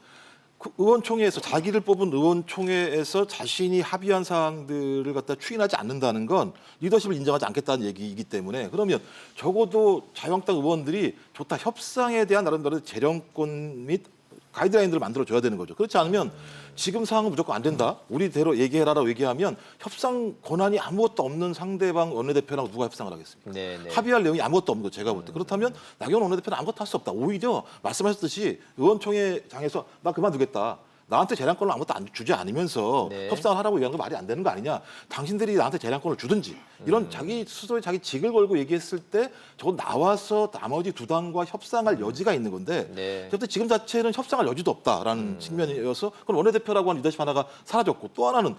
그 의원총회에서 자기를 뽑은 의원총회에서 자신이 합의한 사항들을 갖다 추인하지 않는다는 건 리더십을 인정하지 않겠다는 얘기이기 때문에 그러면 적어도 자유한국당 의원들이 좋다 협상에 대한 나름대로 재량권 및 가이드라인들을 만들어줘야 되는 거죠. 그렇지 않으면 지금 상황은 무조건 안 된다. 우리대로 얘기해라라고 얘기하면 협상 권한이 아무것도 없는 상대방 원내대표랑 누가 협상을 하겠습니까? 합의할 내용이 아무것도 없는 거 제가 볼 때. 그렇다면 나경원 원내대표는 아무것도 할 수 없다. 오히려 말씀하셨듯이 의원총회장에서 나 그만두겠다. 나한테 재량권을 아무것도 안 주지 않으면서 네. 협상을 하라고 얘기하는 거 말이 안 되는 거 아니냐. 당신들이 나한테 재량권을 주든지 이런 자기 스스로의 자기 직을 걸고 얘기했을 때 저거 나와서 나머지 두 당과 협상할 여지가 있는 건데 네. 그런데 지금 자체는 협상할 여지도 없다라는 측면이어서 그건 원내대표라고 하는 리더십 하나가 사라졌고 또 하나는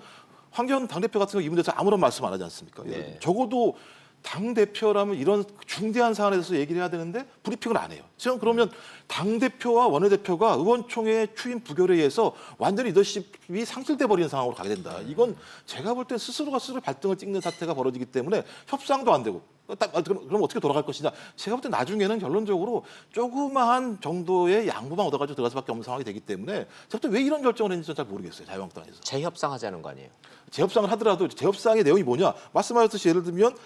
황교안 당대표 같은 경우 이 문제에 대해서 아무런 말씀 안 하지 않습니까? 네. 적어도 당대표라면 이런 중대한 사안에 대해서 얘기를 해야 되는데 브리핑을 안 해요. 지금 그러면 당대표와 원내대표가 의원총회 추임 부결회의에서 완전히 리더십이 상실돼 버리는 상황으로 가게 된다. 이건 제가 볼 때 스스로가 스스로 발등을 찍는 사태가 벌어지기 때문에 협상도 안 되고 그럼 어떻게 돌아갈 것이냐. 제가 볼 때 나중에는 결론적으로 조그마한 정도의 양보만 얻어가지고 들어갈 수밖에 없는 상황이 되기 때문에 제가 볼 때 왜 이런 결정을 했는지 잘 모르겠어요. 자유한국당에서. 재협상하자는 거 아니에요? 재협상을 하더라도 재협상의 내용이 뭐냐 말씀하셨듯이 예를 들면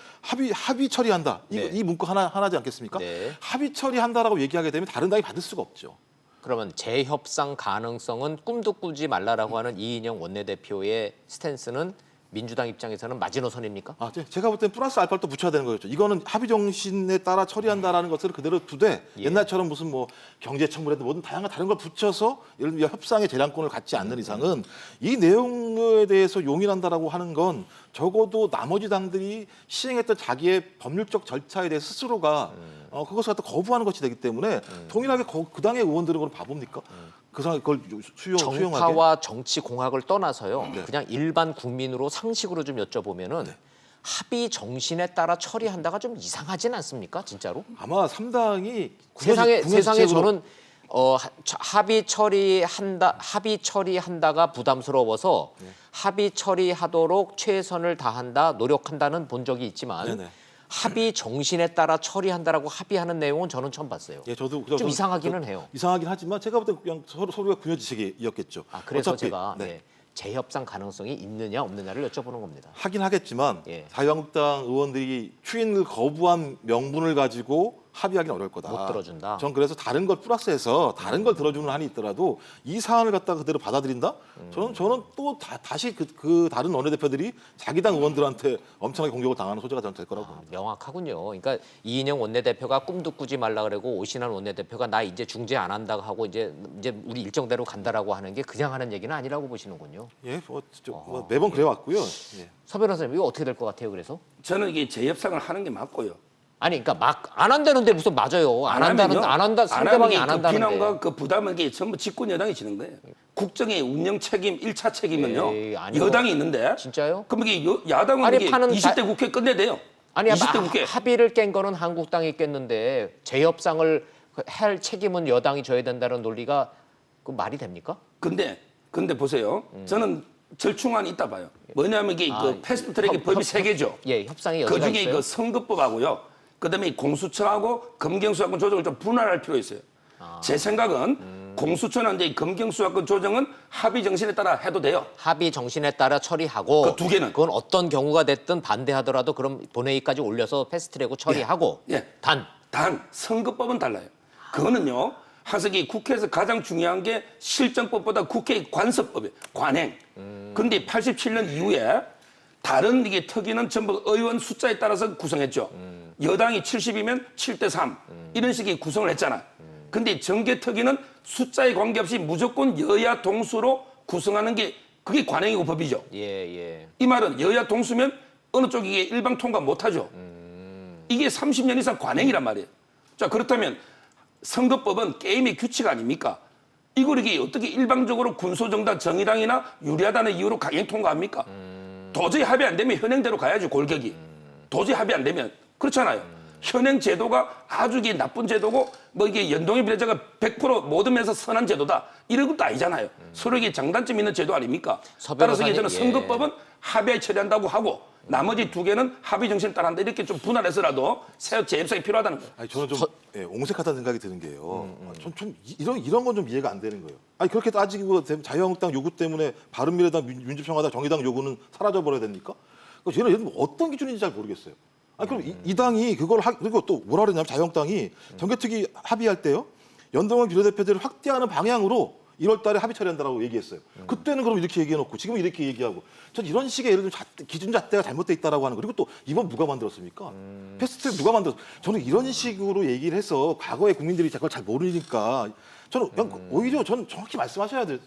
합의 처리한다 네. 이 문구 하나지 않겠습니까? 네. 합의 처리한다라고 얘기하게 되면 다른 당이 받을 수가 없죠. 그러면 재협상 가능성은 꿈도 꾸지 말라라고 하는 이인영 원내대표의 스탠스는 민주당 입장에서는 마지노선입니까? 제가 볼 땐 플러스 알파를 또 붙여야 되는 거죠. 이거는 합의 정신에 따라 처리한다라는 것을 그대로 두되 예. 옛날처럼 무슨 뭐 경제 청구라든 뭐든 다양한 다른 걸 붙여서 예를 들면 협상의 재량권을 갖지 않는 이상은 이 내용에 대해서 용인한다라고 하는 건 적어도 나머지 당들이 시행했던 자기의 법률적 절차에 대해 스스로가 그것을 갖다 거부하는 것이 되기 때문에 동일하게 그 당의 의원들은 그걸 바봅니까? 그 상황 그걸 수용하게. 정파와 정치 공학을 떠나서요. 네. 그냥 일반 국민으로 상식으로 좀 여쭤보면은 네. 합의 정신에 따라 처리한다가 좀 이상하진 않습니까? 진짜로? 아마 3당이 세상에 저는 합의 처리한다가 부담스러워서 네. 합의 처리하도록 최선을 다한다, 노력한다는 본 적이 있지만 네네. 합의 정신에 따라 처리한다라고 합의하는 내용은 저는 처음 봤어요. 예, 저도 좀 이상하기는 해요. 이상하긴 하지만 제가 볼 때 그냥 서로가 군여지식이었겠죠. 그래서 어차피, 제가 네. 재협상 가능성이 있느냐 없느냐를 여쭤보는 겁니다. 하긴 하겠지만 예. 자유한국당 의원들이 추인을 거부한 명분을 가지고 합의하기는 어려울 거다. 못 들어준다? 전 그래서 다른 걸 플러스해서 다른 걸 들어주는 한이 있더라도 이 사안을 갖다가 그대로 받아들인다? 저는 또 다시 그 다른 원내대표들이 자기 당 의원들한테 엄청나게 공격을 당하는 소재가 저는 될 거라고 봅니다. 명확하군요. 그러니까 이인영 원내대표가 꿈도 꾸지 말라 그러고 오신환 원내대표가 나 이제 중재 안 한다 하고 이제 우리 일정대로 간다라고 하는 게 그냥 하는 얘기는 아니라고 보시는군요. 예, 매번 그래 왔고요. 예. 서 변호사님 이거 어떻게 될 것 같아요? 그래서? 저는 이게 재협상을 하는 게 맞고요. 아니 그러니까 막 안 한다는데 무슨 맞아요. 안 한다 상대방이 안 한다는데. 비난과 그 부담은 이게 전부 집권 여당이 지는 거예요. 국정의 운영 책임 1차 책임은요. 에이, 아니요. 여당이 있는데. 진짜요? 그럼 이게 야당은 아니, 이게 파는 20대 국회 끝내야 돼요. 아니 20대 국회. 합의를 깬 거는 한국당이 깼는데 재협상을 할 책임은 여당이 져야 된다는 논리가 그 말이 됩니까? 근데 보세요. 저는 절충안이 있다 봐요. 뭐냐면 이게 그 패스트트랙의 법이 세 개죠. 예, 협상의 여지가 그중에 있어요. 그 선거법하고요. 그다음에 공수처하고 검경수사권 조정을 좀 분할할 필요 있어요. 제 생각은 공수처나 이제 검경수사권 조정은 합의 정신에 따라 해도 돼요. 합의 정신에 따라 처리하고 그 두 개는 그건 어떤 경우가 됐든 반대하더라도 그럼 본회의까지 올려서 패스트트랙으로 처리하고 예. 단 선거법은 달라요. 그거는요. 항상 이 국회에서 가장 중요한 게 실정법보다 국회의 관습법이에요. 관행. 근데 87년 이후에 다른 이게 특위는 전부 의원 숫자에 따라서 구성했죠. 여당이 70이면 7대3 이런 식의 구성을 했잖아. 근데 정개특위는 숫자에 관계없이 무조건 여야 동수로 구성하는 게 그게 관행이고 법이죠. 예. 이 말은 여야 동수면 어느 쪽이 일방 통과 못하죠. 이게 30년 이상 관행이란 말이에요. 자 그렇다면 선거법은 게임의 규칙 아닙니까? 이걸 이게 어떻게 일방적으로 군소정당 정의당이나 유리하다는 이유로 강행 통과합니까? 도저히 합의 안 되면 현행대로 가야지 골격이. 도저히 합의 안 되면 그렇잖아요. 현행 제도가 아주 이게 나쁜 제도고 뭐 이게 연동의 비례자가 100% 모든 면에서 선한 제도다 이런 것도 아니잖아요. 서로 이게 장단점 있는 제도 아닙니까? 따라서 이제 저는 선거법은 합의에 처리한다고 하고 나머지 두 개는 합의 정신을 따라한다 이렇게 좀 분할해서라도 새 재협상이 필요하다는 거예요. 아니, 저는 좀 옹색하다는 생각이 드는 게요. 좀 이런 건 좀 이해가 안 되는 거예요. 아니 그렇게 따지고 자유한국당 요구 때문에 바른미래당, 민주평화당, 정의당 요구는 사라져 버려야 됩니까? 저는 어떤 기준인지 잘 모르겠어요. 아니 그럼 이 당이 그리고 또 뭐라 그랬냐면 자유한국당이 정개특위 합의할 때요. 연동형 비례대표제를 확대하는 방향으로 1월 달에 합의 처리한다라고 얘기했어요. 그때는 그럼 이렇게 얘기해놓고 지금은 이렇게 얘기하고 전 이런 식의 예를 들면 기준 잣대가 잘못돼 있다라고 하는 거 그리고 또 이번 누가 만들었습니까? 패스트트랙 누가 만들었어? 저는 이런 식으로 얘기를 해서 과거에 국민들이 그걸 잘 모르니까 저는 그냥 오히려 저는 정확히 말씀하셔야 돼요.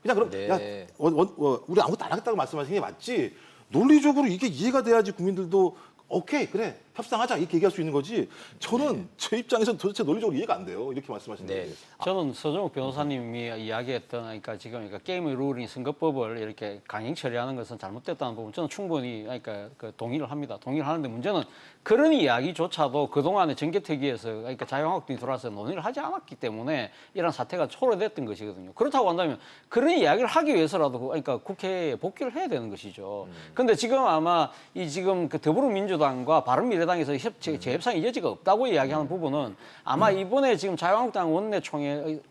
그냥 그럼 네. 야 우리 아무것도 안 하겠다고 말씀하시는 게 맞지. 논리적으로 이게 이해가 돼야지 국민들도 오케이 그래 협상하자 이렇게 얘기할 수 있는 거지. 저는 제 입장에서 도대체 논리적으로 이해가 안 돼요. 이렇게 말씀하시는 네. 게. 저는 서정욱 변호사님이 이야기했던 그러니까 지금 게임의 룰인 선거법을 이렇게 강행 처리하는 것은 잘못됐다는 부분 저는 충분히 그러니까 동의를 합니다. 동의를 하는데 문제는 그런 이야기조차도 그동안에 정개특위에서 그러니까 자유한국당이 들어와서 논의를 하지 않았기 때문에 이런 사태가 초래됐던 것이거든요. 그렇다고 한다면 그런 이야기를 하기 위해서라도 그러니까 국회에 복귀를 해야 되는 것이죠. 그런데 지금 아마 이 지금 그 더불어민주당과 바른미래당에서 재협상의 여지가 없다고 이야기하는 부분은 아마 이번에 지금 자유한국당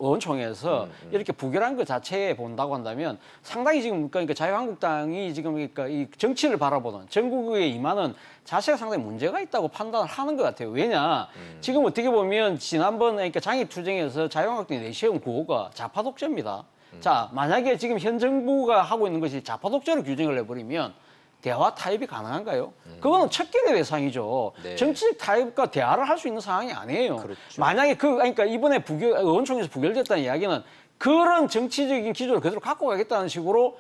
의원총회에서 이렇게 부결한 것 자체에 본다고 한다면 상당히 지금 그러니까 자유한국당이 지금 그러니까 이 정치를 바라보는 전국에 임하는 자세가 상당히 문제가 있다고 판단을 하는 것 같아요. 왜냐? 지금 어떻게 보면 지난번 그러니까 장애투쟁에서 자유한국당이 내세운 구호가 좌파 독재입니다. 자, 만약에 지금 현 정부가 하고 있는 것이 좌파 독재로 규정을 해버리면 대화 타협이 가능한가요? 그거는 척결의 대상이죠. 네. 정치적 타협과 대화를 할 수 있는 상황이 아니에요. 그렇죠. 만약에 그러니까 이번에 의원총회에서 부결됐다는 이야기는 그런 정치적인 기조를 그대로 갖고 가겠다는 식으로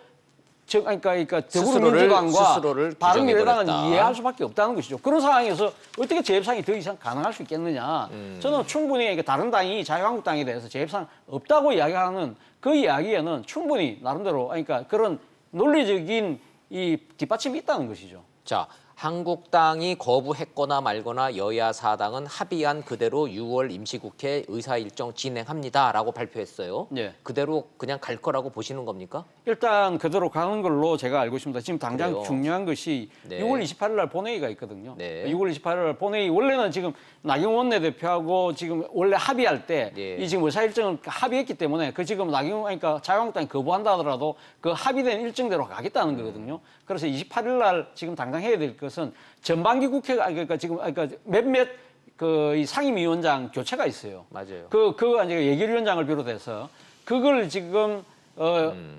그러니까 더불어민주당과 스스로를 바른미래당은 규정해버렸다. 이해할 수밖에 없다는 것이죠. 그런 상황에서 어떻게 재협상이 더 이상 가능할 수 있겠느냐. 저는 충분히 그러니까 다른 당이 자유한국당에 대해서 재협상 없다고 이야기하는 그 이야기에는 충분히 나름대로 그러니까 그런 논리적인 이 뒷받침이 있다는 것이죠. 자, 한국당이 거부했거나 말거나 여야 사당은 합의안 그대로 6월 임시국회 의사 일정 진행합니다라고 발표했어요. 네. 그대로 그냥 갈 거라고 보시는 겁니까? 일단 그대로 가는 걸로 제가 알고 있습니다. 지금 당장 그래요? 중요한 것이 네. 6월 28일 날 본회의가 있거든요. 네. 6월 28일 날 본회의 원래는 지금 나경원 원내대표하고 지금 원래 합의할 때 네. 이 지금 의사 일정을 합의했기 때문에 그 지금 그러니까 자유한국당이 거부한다 하더라도 그 합의된 일정대로 가겠다는 거거든요. 그래서 28일 날 지금 당장 해야 될 것은 전반기 국회가 그러니까 지금 그러니까 몇몇 이 상임위원장 교체가 있어요. 맞아요. 그 이제 예결위원장을 비롯해서 그걸 지금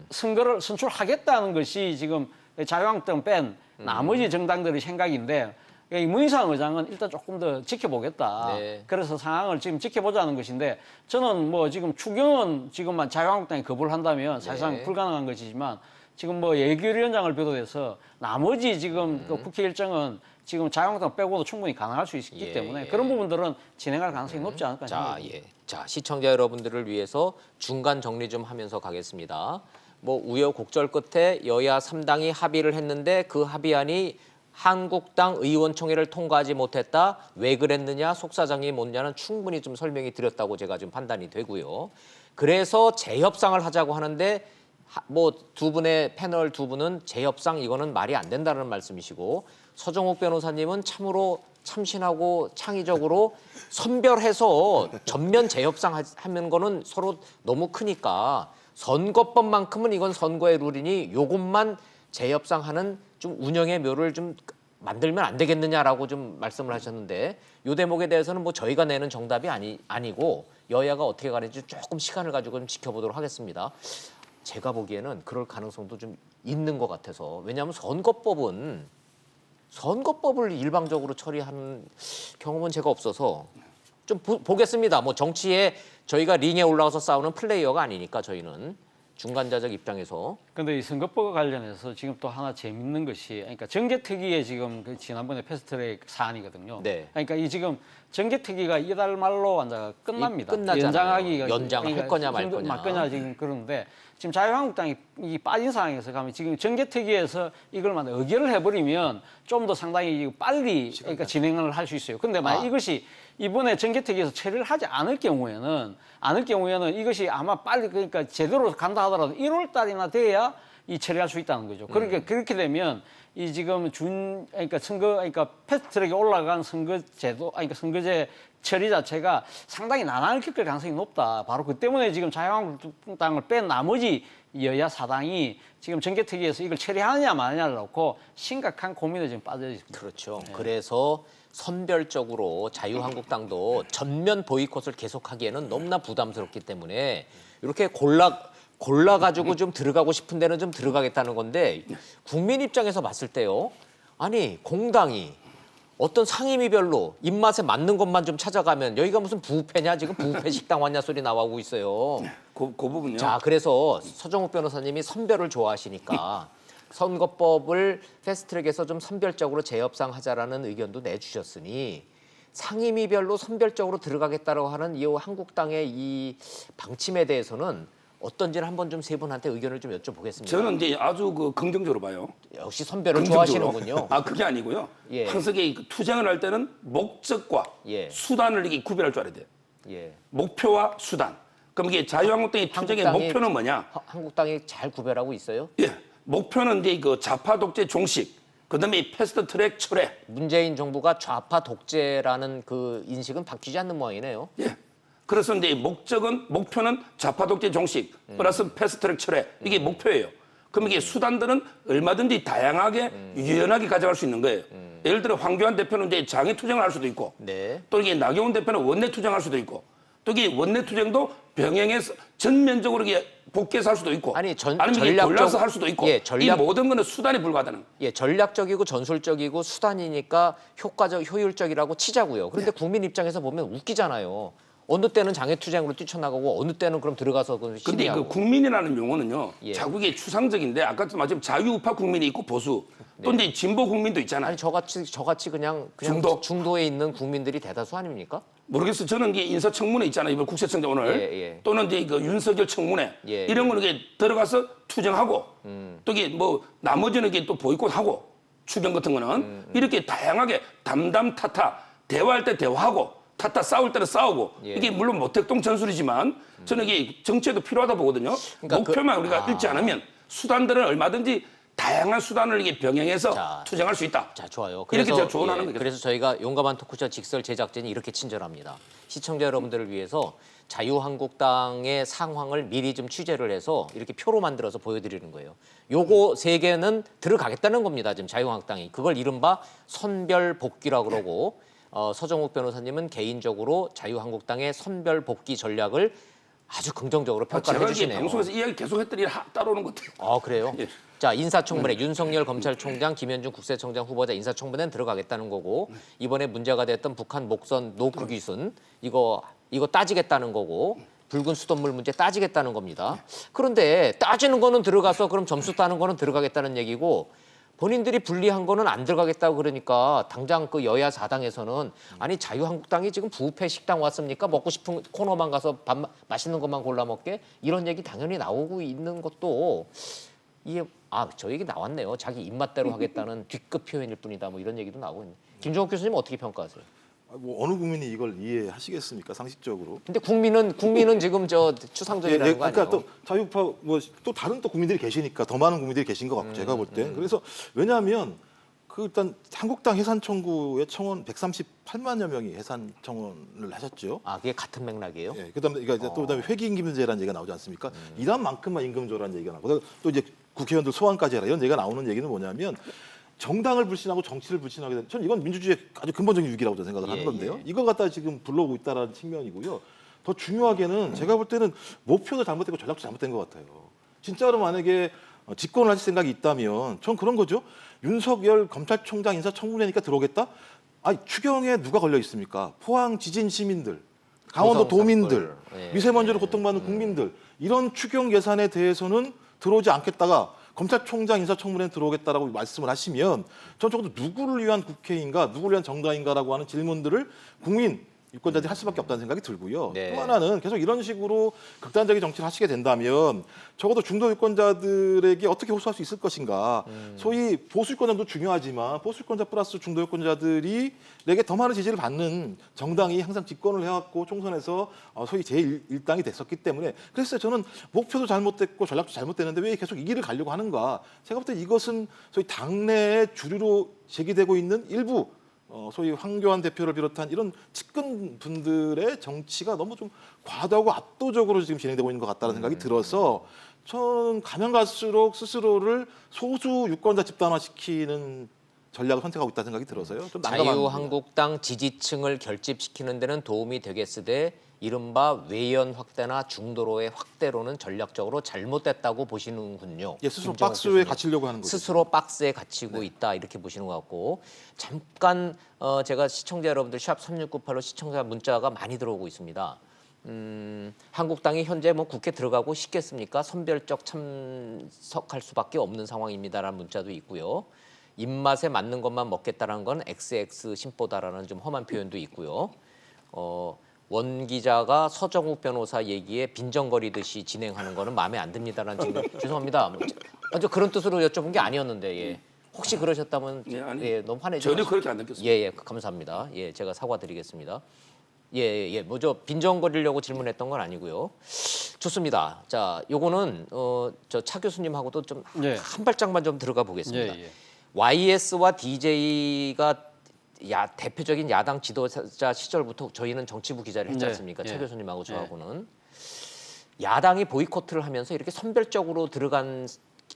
선거를 선출하겠다는 것이 지금 자유한국당 뺀 나머지 정당들의 생각인데 이 문희상 의장은 일단 조금 더 지켜보겠다. 네. 그래서 상황을 지금 지켜보자는 것인데 저는 뭐 지금 추경은 지금만 자유한국당이 거부를 한다면 사실상 네. 불가능한 것이지만 지금 뭐 예결위원장을 비롯해서 나머지 지금 그 국회 일정은 지금 자유한국당 빼고도 충분히 가능할 수 있기 예, 때문에 예. 그런 부분들은 진행할 가능성이 높지 않을까 자, 생각합니다. 예. 자, 시청자 여러분들을 위해서 중간 정리 좀 하면서 가겠습니다. 뭐 우여곡절 끝에 여야 3당이 합의를 했는데 그 합의안이 한국당 의원총회를 통과하지 못했다. 왜 그랬느냐, 속사정이 뭐냐는 충분히 좀 설명이 드렸다고 제가 지금 판단이 되고요. 그래서 재협상을 하자고 하는데 뭐 두 분의 패널 두 분은 재협상 이거는 말이 안 된다는 말씀이시고 서정욱 변호사님은 참으로 참신하고 창의적으로 선별해서 전면 재협상 하는 거는 서로 너무 크니까 선거법만큼은 이건 선거의 룰이니 요것만 재협상하는 좀 운영의 묘를 좀 만들면 안 되겠느냐라고 좀 말씀을 하셨는데 이 대목에 대해서는 뭐 저희가 내는 정답이 아니고 여야가 어떻게 가는지 조금 시간을 가지고 좀 지켜보도록 하겠습니다. 제가 보기에는 그럴 가능성도 좀 있는 것 같아서 왜냐하면 선거법을 일방적으로 처리하는 경험은 제가 없어서 좀 보겠습니다. 뭐 정치에 저희가 링에 올라가서 싸우는 플레이어가 아니니까 저희는 중간자적 입장에서. 근데 이 선거법과 관련해서 지금 또 하나 재밌는 것이 그러니까 정개특위의 지금 그 지난번에 패스트트랙 사안이거든요. 네. 그러니까 이 지금 정개특위가 이달 말로 완전 끝납니다. 끝나잖아요. 연장하기가 연장할 거냐 말 거냐. 맞거냐 지금 그러는데 지금 자유한국당이 이 빠진 상황에서 가면 지금 정개특위에서 이걸 만약 의결을 해버리면 좀 더 상당히 빨리 그러니까 진행을 할 수 있어요. 근데 만약 이것이 이번에 정개특위에서 처리를 하지 않을 경우에는 이것이 아마 빨리 그러니까 제대로 간다 하더라도 1월 달이나 돼야 이 처리할 수 있다는 거죠. 그러니까 그렇게 되면 이 지금 그러니까 패스트트랙에 올라간 선거제 처리 자체가 상당히 난항을 겪을 가능성이 높다. 바로 그 때문에 지금 자유한국당을 뺀 나머지 여야 사당이 지금 정개특위에서 이걸 처리하느냐 마느냐를 놓고 심각한 고민에 지금 빠져 있습니다. 그렇죠. 네. 그래서 선별적으로 자유한국당도 전면 보이콧을 계속하기에는 너무나 부담스럽기 때문에 이렇게 골라가지고 좀 들어가고 싶은 데는 좀 들어가겠다는 건데 국민 입장에서 봤을 때요. 아니 공당이 어떤 상임위별로 입맛에 맞는 것만 좀 찾아가면 여기가 무슨 부패냐 지금 부패 식당 왔냐 소리 나오고 있어요. 그 부분요. 자, 그래서 서정욱 변호사님이 선별을 좋아하시니까 선거법을 패스트트랙에서 좀 선별적으로 재협상 하자라는 의견도 내주셨으니 상임위별로 선별적으로 들어가겠다고 하는 이 한국당의 이 방침에 대해서는 어떤지를 한번 좀 세 분한테 의견을 좀 여쭤보겠습니다. 저는 이제 아주 그 긍정적으로 봐요. 역시 선별을 긍정적으로. 좋아하시는군요. 아, 그게 아니고요. 예. 항상 투쟁을 할 때는 목적과 예. 수단을 이게 구별할 줄 알아야 돼요. 예. 목표와 수단. 그럼 이게 자유한국당의 투쟁의 목표는 뭐냐? 한국당이 잘 구별하고 있어요? 예. 목표는 이제 그 좌파 독재 종식, 그다음에 이 패스트 트랙 철회. 문재인 정부가 좌파 독재라는 그 인식은 바뀌지 않는 모양이네요. 예. 그래서 이제 목표는 좌파 독재 종식 플러스 패스트 트랙 철회. 이게 목표예요. 그럼 이게 수단들은 얼마든지 다양하게 유연하게 가져갈 수 있는 거예요. 예를 들어 황교안 대표는 이제 장애 투쟁을 할 수도 있고, 네. 또 이게 나경원 대표는 원내 투쟁할 수도 있고, 또 이게 원내 투쟁도 병행해서 전면적으로 이게 복귀해서 할 수도 있고, 아니, 아니면 이게 골라서 할 수도 있고, 예, 이 모든 거는 수단에 불과하다는. 예, 전략적이고 전술적이고 수단이니까 효율적이라고 치자고요. 그런데 국민 입장에서 보면 웃기잖아요. 어느 때는 장애투쟁으로 뛰쳐나가고 어느 때는 그럼 들어가서 그 근데 시위하고. 그 국민이라는 용어는요, 예. 자국의 추상적인데 아까도 말씀 자유우파 국민이 있고 보수, 또 이제 진보 국민도 있잖아요. 아니 저같이 그냥 중도에 있는 국민들이 대다수 아닙니까? 모르겠어요. 저는 이게 인사청문회 있잖아요. 이번 국세청장 오늘. 예. 또는 이제 그 윤석열 청문회. 예. 이런 거는 이게 들어가서 투쟁하고, 또 이게 뭐 나머지는 이게 또 보이콧하고, 추경 같은 거는 이렇게 다양하게 담담타타 대화할 때 대화하고, 타타 싸울 때는 싸우고, 예. 이게 물론 모택동 전술이지만 저는 이게 정치에도 필요하다 보거든요. 그러니까 목표만 우리가 잃지 않으면 수단들은 얼마든지 다양한 수단을 이게 병행해서 투쟁할 수 있다. 자, 좋아요. 이렇게 제가 조언하는 거죠. 그래서 저희가 용감한 토크쇼 직설 제작진이 이렇게 친절합니다. 시청자 여러분들을 위해서 자유한국당의 상황을 미리 좀 취재를 해서 이렇게 표로 만들어서 보여드리는 거예요. 요거 세 개는 들어가겠다는 겁니다. 지금 자유한국당이. 그걸 이른바 선별 복귀라고 그러고 서정욱 변호사님은 개인적으로 자유한국당의 선별 복귀 전략을 아주 긍정적으로 평가를 해주시네요. 방송에서 이야기 계속 했더니 따라오는 것 같아요. 아, 그래요? 예. 자, 인사청문회 윤석열 검찰총장, 김현중 국세청장 후보자 인사청문회는 들어가겠다는 거고 이번에 문제가 됐던 북한 목선 노크 귀순 이거 따지겠다는 거고 붉은 수돗물 문제 따지겠다는 겁니다. 그런데 따지는 거는 들어가서 그럼 점수 따는 거는 들어가겠다는 얘기고 본인들이 불리한 거는 안 들어가겠다고 그러니까 당장 그 여야 사당에서는 아니 자유한국당이 지금 부패 식당 왔습니까? 먹고 싶은 코너만 가서 밥 맛있는 것만 골라 먹게 이런 얘기 당연히 나오고 있는 것도 이게 저 얘기 나왔네요. 자기 입맛대로 하겠다는 뒷급 표현일 뿐이다. 뭐 이런 얘기도 나오고 있네. 김종욱 교수님 어떻게 평가하세요? 뭐 어느 국민이 이걸 이해하시겠습니까? 상식적으로. 근데 국민은 지금 추상적이라는 거 아니에요? 그러니까 또 자유파 또 다른 또 국민들이 계시니까 더 많은 국민들이 계신 것 같고 제가 볼 때. 그래서 왜냐하면 일단 한국당 해산 청구에 청원 138만여 명이 해산 청원을 하셨죠. 아, 그게 같은 맥락이에요? 예. 그다음에 회기 임금 제라는 얘기가 나오지 않습니까? 일한 만큼만 임금 줘라는 얘기가 나오고 또 이제 국회의원들 소환까지 해라 이런 얘기가 나오는 얘기는 뭐냐면 정당을 불신하고 정치를 불신하게 되는 저는 이건 민주주의의 아주 근본적인 위기라고 저는 생각을 하는 건데요. 이거 갖다 지금 불러오고 있다는 측면이고요. 더 중요하게는 제가 볼 때는 목표도 잘못되고 전략도 잘못된 것 같아요. 진짜로 만약에 집권을 하실 생각이 있다면 전 그런 거죠. 윤석열 검찰총장 인사청문회니까 들어오겠다? 추경에 누가 걸려 있습니까? 포항 지진 시민들, 강원도 도민들, 미세먼지로 고통받는 국민들 이런 추경 예산에 대해서는 들어오지 않겠다가 검찰총장 인사청문회에 들어오겠다라고 말씀을 하시면 전 적어도 누구를 위한 국회인가, 누구를 위한 정당인가라고 하는 질문들을 국민 유권자들이 할 수밖에 없다는 생각이 들고요. 네. 또 하나는 계속 이런 식으로 극단적인 정치를 하시게 된다면 적어도 중도 유권자들에게 어떻게 호소할 수 있을 것인가. 소위 보수 유권자도 중요하지만 보수 유권자 플러스 중도 유권자들이에게 더 많은 지지를 받는 정당이 항상 집권을 해왔고 총선에서 소위 제1당이 됐었기 때문에 그래서 저는 목표도 잘못됐고 전략도 잘못됐는데 왜 계속 이 길을 가려고 하는가. 제가 볼 때 이것은 소위 당내의 주류로 제기되고 있는 일부 소위 황교안 대표를 비롯한 이런 측근 분들의 정치가 너무 좀 과도하고 압도적으로 지금 진행되고 있는 것 같다는 생각이 들어서 저는 가면 갈수록 스스로를 소수 유권자 집단화시키는 전략을 선택하고 있다는 생각이 들어서요. 좀 난감합니다. 자유한국당 지지층을 결집시키는 데는 도움이 되겠으되 이른바 외연 확대나 중도로의 확대로는 전략적으로 잘못됐다고 보시는군요. 예, 스스로 김정욱 박스에 교수님. 갇히려고 하는 거죠. 스스로 박스에 갇히고 있다 이렇게 보시는 것 같고 잠깐 제가 시청자 여러분들 샵 3698로 시청자 문자가 많이 들어오고 있습니다. 한국당이 현재 뭐 국회 들어가고 싶겠습니까? 선별적 참석할 수밖에 없는 상황입니다라는 문자도 있고요. 입맛에 맞는 것만 먹겠다라는 건 XX 심보다라는 좀 험한 표현도 있고요. 원 기자가 서정욱 변호사 얘기에 빈정거리듯이 진행하는 거는 마음에 안 듭니다라는 지금 죄송합니다. 먼저 그런 뜻으로 여쭤본 게 아니었는데 예. 혹시 그러셨다면 예, 아니, 예, 너무 화내지 전혀 마시고. 그렇게 안 느꼈습니다. 예, 감사합니다. 예, 제가 사과드리겠습니다. 예, 뭐 저 빈정거리려고 질문했던 건 아니고요. 좋습니다. 자, 요거는 저 차 교수님하고도 좀 예. 한 발짝만 좀 들어가 보겠습니다. 예. YS와 DJ가 대표적인 야당 지도자 시절부터 저희는 정치부 기자를 했지 네, 않습니까? 차 예. 교수님하고 저하고는. 야당이 보이콧을 하면서 이렇게 선별적으로 들어간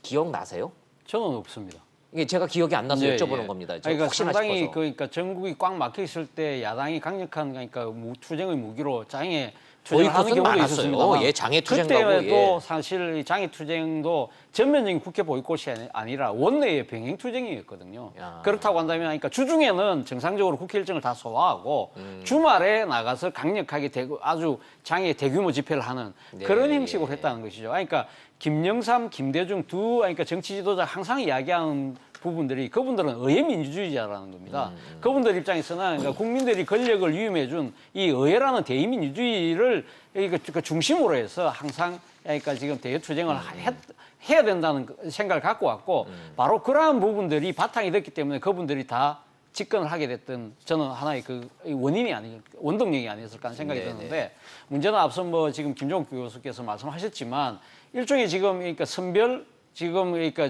기억 나세요? 저는 없습니다. 이게 제가 기억이 안 나서 예, 여쭤보는 예. 겁니다. 그러니까 혹시나 상당히 싶어서. 그러니까 전국이 꽉 막혀 있을 때 야당이 강력한 그러니까 투쟁의 무기로 장애 보이콧은 투쟁을 하는 경우도 많았어요. 있었습니다만 예, 장애 투쟁가고, 그때도 예. 사실 이 장애 투쟁도 전면적인 국회 보이콧이 아니라 원내의 병행 투쟁이었거든요. 야. 그렇다고 한다면 그러니까 주중에는 정상적으로 국회 일정을 다 소화하고 주말에 나가서 강력하게 아주 장애 대규모 집회를 하는 네, 그런 형식으로 예. 했다는 것이죠. 그러니까 김영삼, 김대중 그러니까 정치 지도자 항상 이야기하는 부분들이 그분들은 의회 민주주의자라는 겁니다. 그분들 입장에서는 그러니까 국민들이 권력을 위임해준 이 의회라는 대의민주주의를 그 중심으로 해서 항상 그러니까 지금 대의투쟁을 해야 된다는 생각을 갖고 왔고 바로 그러한 부분들이 바탕이 됐기 때문에 그분들이 다 집권을 하게 됐던 저는 하나의 그 원동력이 아니었을까 하는 생각이 드는데 문제는 앞서 뭐 지금 김종욱 교수께서 말씀하셨지만 일종의 지금 그러니까 선별 지금 그러니까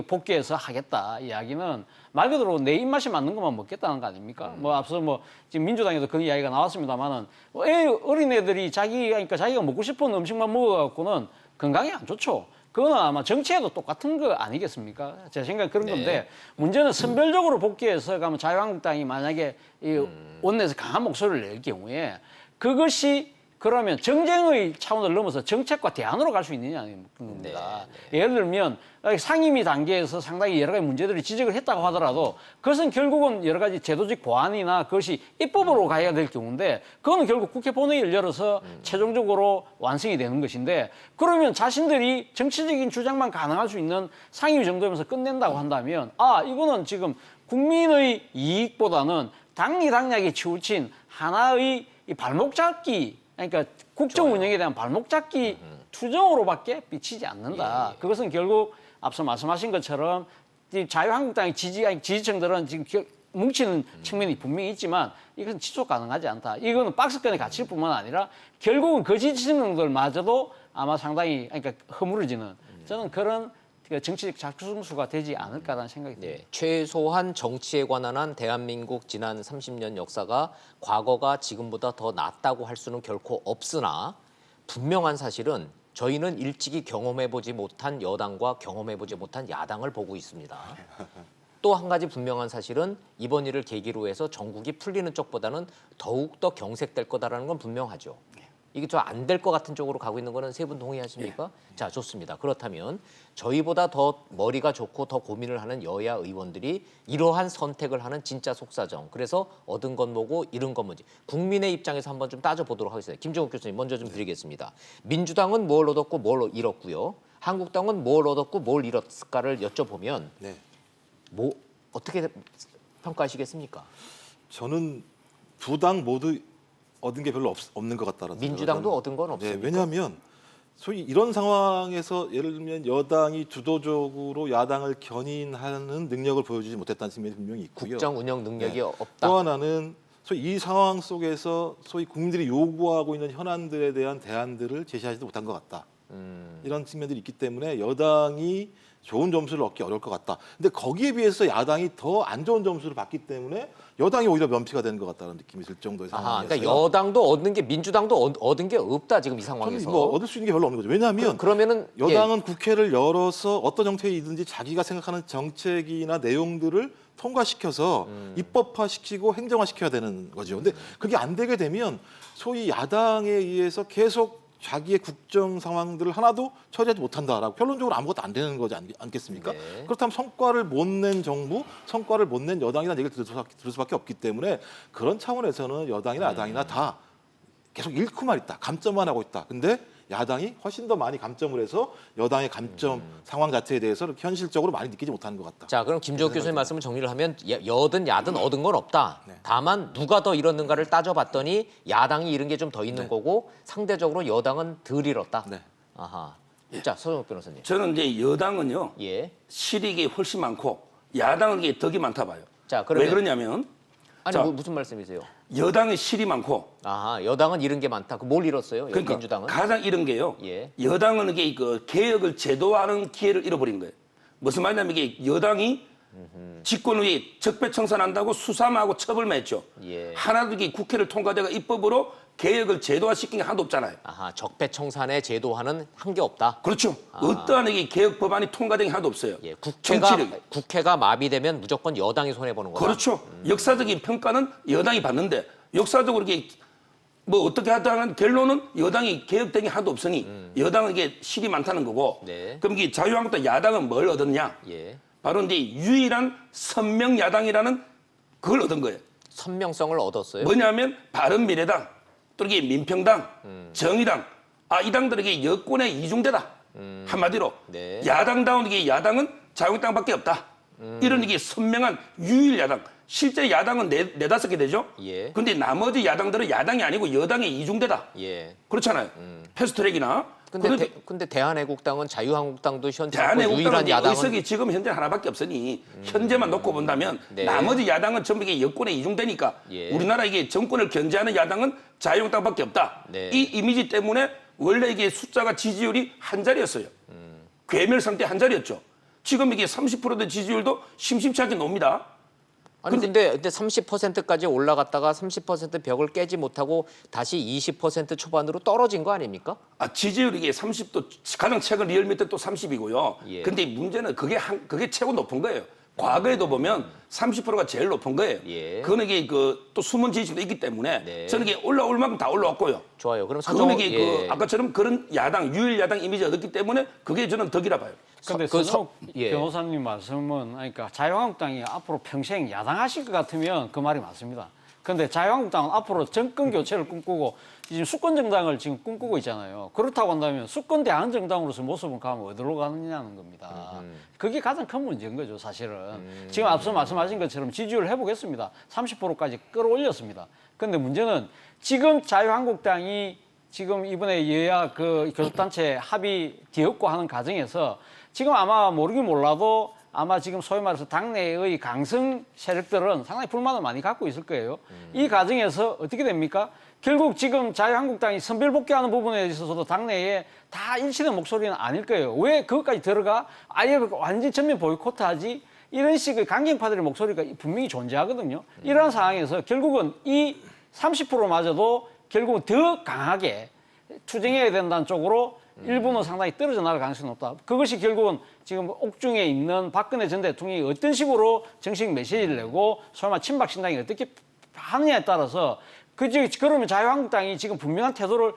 복귀해서 하겠다 이야기는 말 그대로 내 입맛이 맞는 것만 먹겠다는 거 아닙니까? 뭐 앞서 뭐 지금 민주당에도 그런 이야기가 나왔습니다만은 어린애들이 자기가 먹고 싶은 음식만 먹어갖고는 건강에 안 좋죠. 그거는 아마 정치에도 똑같은 거 아니겠습니까? 제 생각에 그런 건데 문제는 선별적으로 복귀해서 가면 자유한국당이 만약에 이 원내에서 강한 목소리를 낼 경우에 그것이 그러면 정쟁의 차원을 넘어서 정책과 대안으로 갈 수 있느냐는 겁니다. 예를 들면 상임위 단계에서 상당히 여러 가지 문제들이 지적을 했다고 하더라도 그것은 결국은 여러 가지 제도적 보완이나 그것이 입법으로 가야 될 경우인데 그거는 결국 국회 본회의를 열어서 최종적으로 완성이 되는 것인데 그러면 자신들이 정치적인 주장만 가능할 수 있는 상임위 정도면서 끝낸다고 한다면 이거는 지금 국민의 이익보다는 당리당략에 치우친 하나의 이 발목 잡기 그러니까 국정 운영에 대한 발목 잡기 투정으로밖에 비치지 않는다. 그것은 결국 앞서 말씀하신 것처럼 자유한국당의 지지층들은 지금 뭉치는 측면이 분명히 있지만 이건 지속 가능하지 않다. 이거는 박스권에 갇힐 뿐만 아니라 결국은 그 지지층들마저도 아마 상당히 그러니까 허물어지는 저는 그런 정치적 작중수가 되지 않을까라는 생각이 듭니다. 네, 최소한 정치에 관한 한 대한민국 지난 30년 역사가 과거가 지금보다 더 낫다고 할 수는 결코 없으나 분명한 사실은 저희는 일찍이 경험해보지 못한 여당과 경험해보지 못한 야당을 보고 있습니다. 또 한 가지 분명한 사실은 이번 일을 계기로 해서 전국이 풀리는 쪽보다는 더욱더 경색될 거다라는 건 분명하죠. 이게 좀 안 될 것 같은 쪽으로 가고 있는 거는 세 분 동의하십니까? 자, 좋습니다. 그렇다면 저희보다 더 머리가 좋고 더 고민을 하는 여야 의원들이 이러한 선택을 하는 진짜 속사정. 그래서 얻은 건 뭐고 잃은 건 뭐지. 국민의 입장에서 한번 좀 따져보도록 하겠습니다. 김종욱 교수님 먼저 좀 드리겠습니다. 민주당은 뭘 얻었고 뭘 잃었고요. 한국당은 뭘 얻었고 뭘 잃었을까를 여쭤보면 뭐 어떻게 평가하시겠습니까? 저는 두 당 모두 얻은 게 별로 없는 것 같다는 민주당도 얻은 건 없습니까? 네, 왜냐하면 소위 이런 상황에서 예를 들면 여당이 주도적으로 야당을 견인하는 능력을 보여주지 못했다는 측면이 분명히 있고요. 국정 운영 능력이 없다. 또 하나는 소위 이 상황 속에서 소위 국민들이 요구하고 있는 현안들에 대한 대안들을 제시하지도 못한 것 같다. 이런 측면들이 있기 때문에 여당이 좋은 점수를 얻기 어려울 것 같다. 근데 거기에 비해서 야당이 더 안 좋은 점수를 받기 때문에 여당이 오히려 면피가 되는 것 같다는 느낌이 들 정도의 상황이었어요. 그러니까 여당도 얻는 게 민주당도 얻은 게 없다 지금 이 상황에서. 뭐 얻을 수 있는 게 별로 없는 거죠. 왜냐하면 그러면은 여당은 국회를 열어서 어떤 정책이든지 자기가 생각하는 정책이나 내용들을 통과시켜서 입법화시키고 행정화시켜야 되는 거죠. 근데 그게 안 되게 되면 소위 야당에 의해서 계속 자기의 국정 상황들을 하나도 처리하지 못한다라고 결론적으로 아무것도 안 되는 거지 않겠습니까? 네. 그렇다면 성과를 못 낸 정부, 성과를 못 낸 여당이라는 얘기를 들을 수밖에 없기 때문에 그런 차원에서는 여당이나 야당이나 다 계속 잃고만 있다. 감점만 하고 있다. 근데 야당이 훨씬 더 많이 감점을 해서 여당의 감점 상황 자체에 대해서 이렇게 현실적으로 많이 느끼지 못하는 것 같다. 자, 그럼 김종욱 교수님 말씀을 정리를 하면 여든 야든 얻은 건 없다. 네. 다만 누가 더 잃었는가를 따져봤더니 야당이 잃은 게 좀 더 있는 네. 거고 상대적으로 여당은 덜 잃었다. 네. 아하. 자, 서정욱 변호사님. 저는 이제 여당은요 예. 실익이 훨씬 많고 야당은 이게 덕이 많다 봐요. 자, 그러면 왜 그러냐면 아니 자, 무슨 말씀이세요? 여당의 실이 많고 아하, 여당은 잃은 게 많다. 그 뭘 잃었어요? 그러니까 민주당은? 가장 잃은 게요. 예. 여당은 이게 그 개혁을 제도화하는 기회를 잃어버린 거예요. 무슨 말이냐면 이게 여당이 집권의 적폐청산한다고 수사하고 처벌만 했죠. 예. 하나도 이게 국회를 통과돼가 입법으로 개혁을 제도화시킨 게 하나도 없잖아요. 아하, 적폐청산의 제도화는 한 게 없다. 그렇죠. 어떠한 이게 개혁 법안이 통과된 게 하나도 없어요. 예, 정치력. 국회가 마비되면 무조건 여당이 손해 보는 거다. 그렇죠. 역사적인 평가는 여당이 받는데 역사적으로 이게 뭐 어떻게 하다는 결론은 여당이 개혁된 게 하나도 없으니 여당은 이게 실이 많다는 거고. 네. 그럼 이게 자유한국당 야당은 뭘 얻었냐? 예. 바로 이제 유일한 선명 야당이라는 그걸 얻은 거예요. 선명성을 얻었어요. 뭐냐면 바른미래당, 또 이게 민평당, 정의당, 이 당들에게 여권의 이중대다. 한마디로 네. 야당다운 이게 야당은 자유한국당밖에 없다. 이런 이게 선명한 유일 야당. 실제 야당은 네다섯 개 되죠. 예. 근데 나머지 야당들은 야당이 아니고 여당의 이중대다. 예. 그렇잖아요. 패스트트랙이나. 근데 대한애국당은 자유한국당도 현재 대한애국당은 유일한 야당은 의석이 지금 현재 하나밖에 없으니 현재만 놓고 본다면 네. 나머지 야당은 전부 이게 여권에 이중되니까 예. 우리나라 이게 정권을 견제하는 야당은 자유한국당밖에 없다. 네. 이 이미지 때문에 원래 이게 숫자가 지지율이 한 자리였어요. 괴멸 상태 한 자리였죠. 지금 이게 30%의 지지율도 심심치 않게 놉니다. 아니 근데 30%까지 올라갔다가 30% 벽을 깨지 못하고 다시 20% 초반으로 떨어진 거 아닙니까? 지지율이 이게 30도 가장 최근 리얼미터 또 30이고요. 예. 근데 문제는 그게 최고 높은 거예요. 과거에도 보면 30%가 제일 높은 거예요. 예. 그거는 이게 그 또 숨은 지지도 있기 때문에 네. 저는 이게 올라올 만큼 다 올라왔고요. 좋아요. 그럼 그거는 이게 예. 그 아까처럼 그런 야당 유일 야당 이미지 얻었기 때문에 그게 저는 덕이라 봐요. 근데 예. 변호사님 말씀은 그러니까 자유한국당이 앞으로 평생 야당하실 것 같으면 그 말이 맞습니다. 그런데 자유한국당은 앞으로 정권 교체를 꿈꾸고 지금 수권 정당을 지금 꿈꾸고 있잖아요. 그렇다고 한다면 수권 대항 정당으로서 모습은 가면 어디로 가느냐는 겁니다. 그게 가장 큰 문제인 거죠, 사실은. 지금 앞서 말씀하신 것처럼 지지율 회복했습니다. 30%까지 끌어올렸습니다. 그런데 문제는 지금 자유한국당이 지금 이번에 여야 그 교섭단체 합의 뒤엎고 하는 과정에서 지금 아마 모르긴 몰라도 아마 지금 소위 말해서 당내의 강성 세력들은 상당히 불만을 많이 갖고 있을 거예요. 이 과정에서 어떻게 됩니까? 결국 지금 자유한국당이 선별복귀하는 부분에 있어서도 당내에 다 일치된 목소리는 아닐 거예요. 왜 그것까지 들어가? 아예 완전 전면 보이콧하지? 이런 식의 강경파들의 목소리가 분명히 존재하거든요. 이러한 상황에서 결국은 이 30%마저도 결국은 더 강하게 투쟁해야 된다는 쪽으로 일부는 상당히 떨어져 나갈 가능성이 높다. 그것이 결국은 지금 옥중에 있는 박근혜 전 대통령이 어떤 식으로 정식 메시지를 내고 소위 말해 친박 신당이 어떻게 하느냐에 따라서 그러면 자유한국당이 지금 분명한 태도를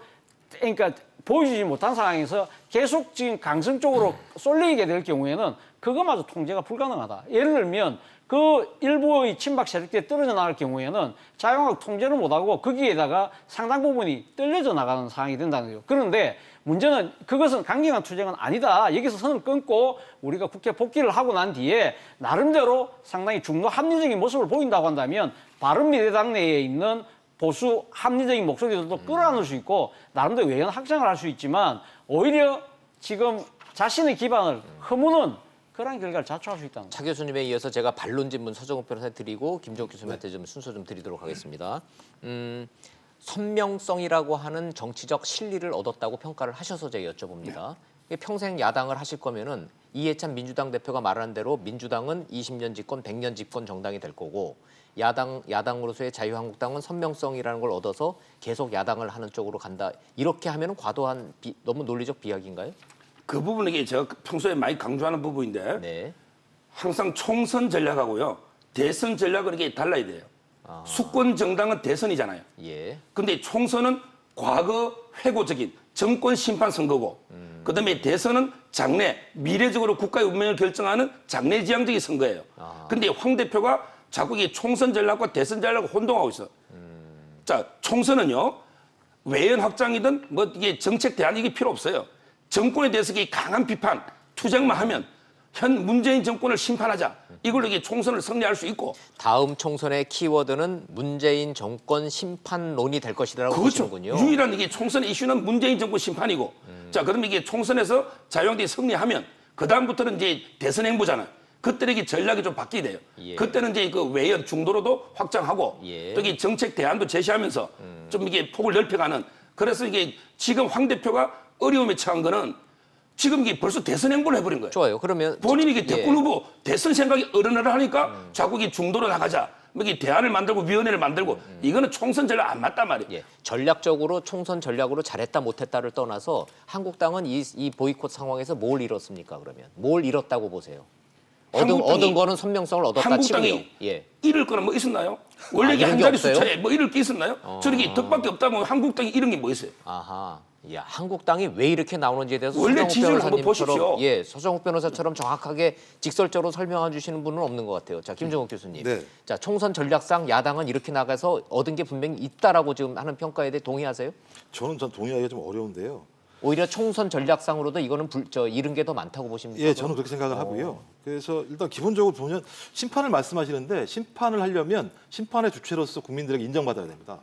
그러니까 보여주지 못한 상황에서 계속 지금 강성 쪽으로 쏠리게 될 경우에는 그것마저 통제가 불가능하다. 예를 들면 그 일부의 친박 세력들이 떨어져 나갈 경우에는 자유한국당 통제를 못하고 거기에다가 상당 부분이 떨려져 나가는 상황이 된다는 거죠. 그런데 문제는 그것은 강경한 투쟁은 아니다. 여기서 선을 끊고 우리가 국회 복귀를 하고 난 뒤에 나름대로 상당히 중도 합리적인 모습을 보인다고 한다면 바른미래당 내에 있는 보수 합리적인 목소리들도 끌어안을 수 있고 나름대로 외연 확장을 할 수 있지만 오히려 지금 자신의 기반을 허무는 그런 결과를 자초할 수 있다는 거죠. 차 교수님에 이어서 제가 반론 질문 서정욱 변호사 드리고 김종욱 교수님한테 좀 순서 좀 드리도록 하겠습니다. 선명성이라고 하는 정치적 실리를 얻었다고 평가를 하셔서 제가 여쭤봅니다. 평생 야당을 하실 거면은 이해찬 민주당 대표가 말한 대로 민주당은 20년 집권, 100년 집권 정당이 될 거고 야당으로서의 자유한국당은 선명성이라는 걸 얻어서 계속 야당을 하는 쪽으로 간다. 이렇게 하면은 과도한 너무 논리적 비약인가요? 그 부분이 제가 평소에 많이 강조하는 부분인데 네. 항상 총선 전략하고요. 대선 전략은 이게 달라야 돼요. 수권 정당은 대선이잖아요. 예. 근데 총선은 과거 회고적인 정권 심판 선거고, 그다음에 대선은 장래, 미래적으로 국가의 운명을 결정하는 장래지향적인 선거예요. 근데 황 대표가 자꾸 이게 총선 전략과 대선 전략을 혼동하고 있어. 자, 총선은요, 외연 확장이든 뭐 이게 정책 대안 이게 필요 없어요. 정권에 대해서 이게 강한 비판, 투쟁만 하면 현 문재인 정권을 심판하자. 이걸로 이게 총선을 승리할 수 있고. 다음 총선의 키워드는 문재인 정권 심판론이 될 것이라고 그렇죠. 보시는군요. 유일한 이게 총선의 이슈는 문재인 정권 심판이고. 자, 그러면 이게 총선에서 자유한국당이 승리하면 그 다음부터는 이제 대선 행보잖아요. 그때는 이게 전략이 좀 바뀌게 돼요. 예. 그때는 이제 그 외연 중도로도 확장하고 예. 또 이게 정책 대안도 제시하면서 좀 이게 폭을 넓혀가는. 그래서 이게 지금 황 대표가 어려움에 처한 거는 지금 이게 벌써 대선 행보를 해버린 거예요. 좋아요. 그러면 본인이 이게 대권 예. 후보 대선 생각이 어른어른하니까 자꾸 이게 중도로 나가자. 뭐 이게 대안을 만들고 위원회를 만들고 이거는 총선 전략 안 맞단 말이에요. 예. 전략적으로 총선 전략으로 잘했다 못했다를 떠나서 한국당은 이 보이콧 상황에서 뭘 잃었습니까? 그러면 뭘 잃었다고 보세요? 얻은 거는 선명성을 얻었다 치고요. 한국당이 예. 잃을 거는 뭐 있었나요? 원래 이게 잃은 한 게 자리 없어요? 숫자에 뭐 잃을 게 있었나요? 저는 이게 덕밖에 없다면 한국당이 잃은 게 뭐 있어요? 아하. 야, 한국당이 왜 이렇게 나오는지에 대해서 원래 서정욱 지지율 한번 변호사님처럼 보십시오. 예, 서정욱 변호사처럼 정확하게 직설적으로 설명해 주시는 분은 없는 것 같아요. 자, 김정욱 교수님. 네. 자, 총선 전략상 야당은 이렇게 나가서 얻은 게 분명히 있다라고 지금 하는 평가에 대해 동의하세요? 전 동의하기가 좀 어려운데요. 오히려 총선 전략상으로도 이거는 잃은 게 더 많다고 보십니까? 예, 저는 그렇게 생각을 하고요. 그래서 일단 기본적으로 보면 심판을 말씀하시는데 심판을 하려면 심판의 주체로서 국민들에게 인정받아야 됩니다.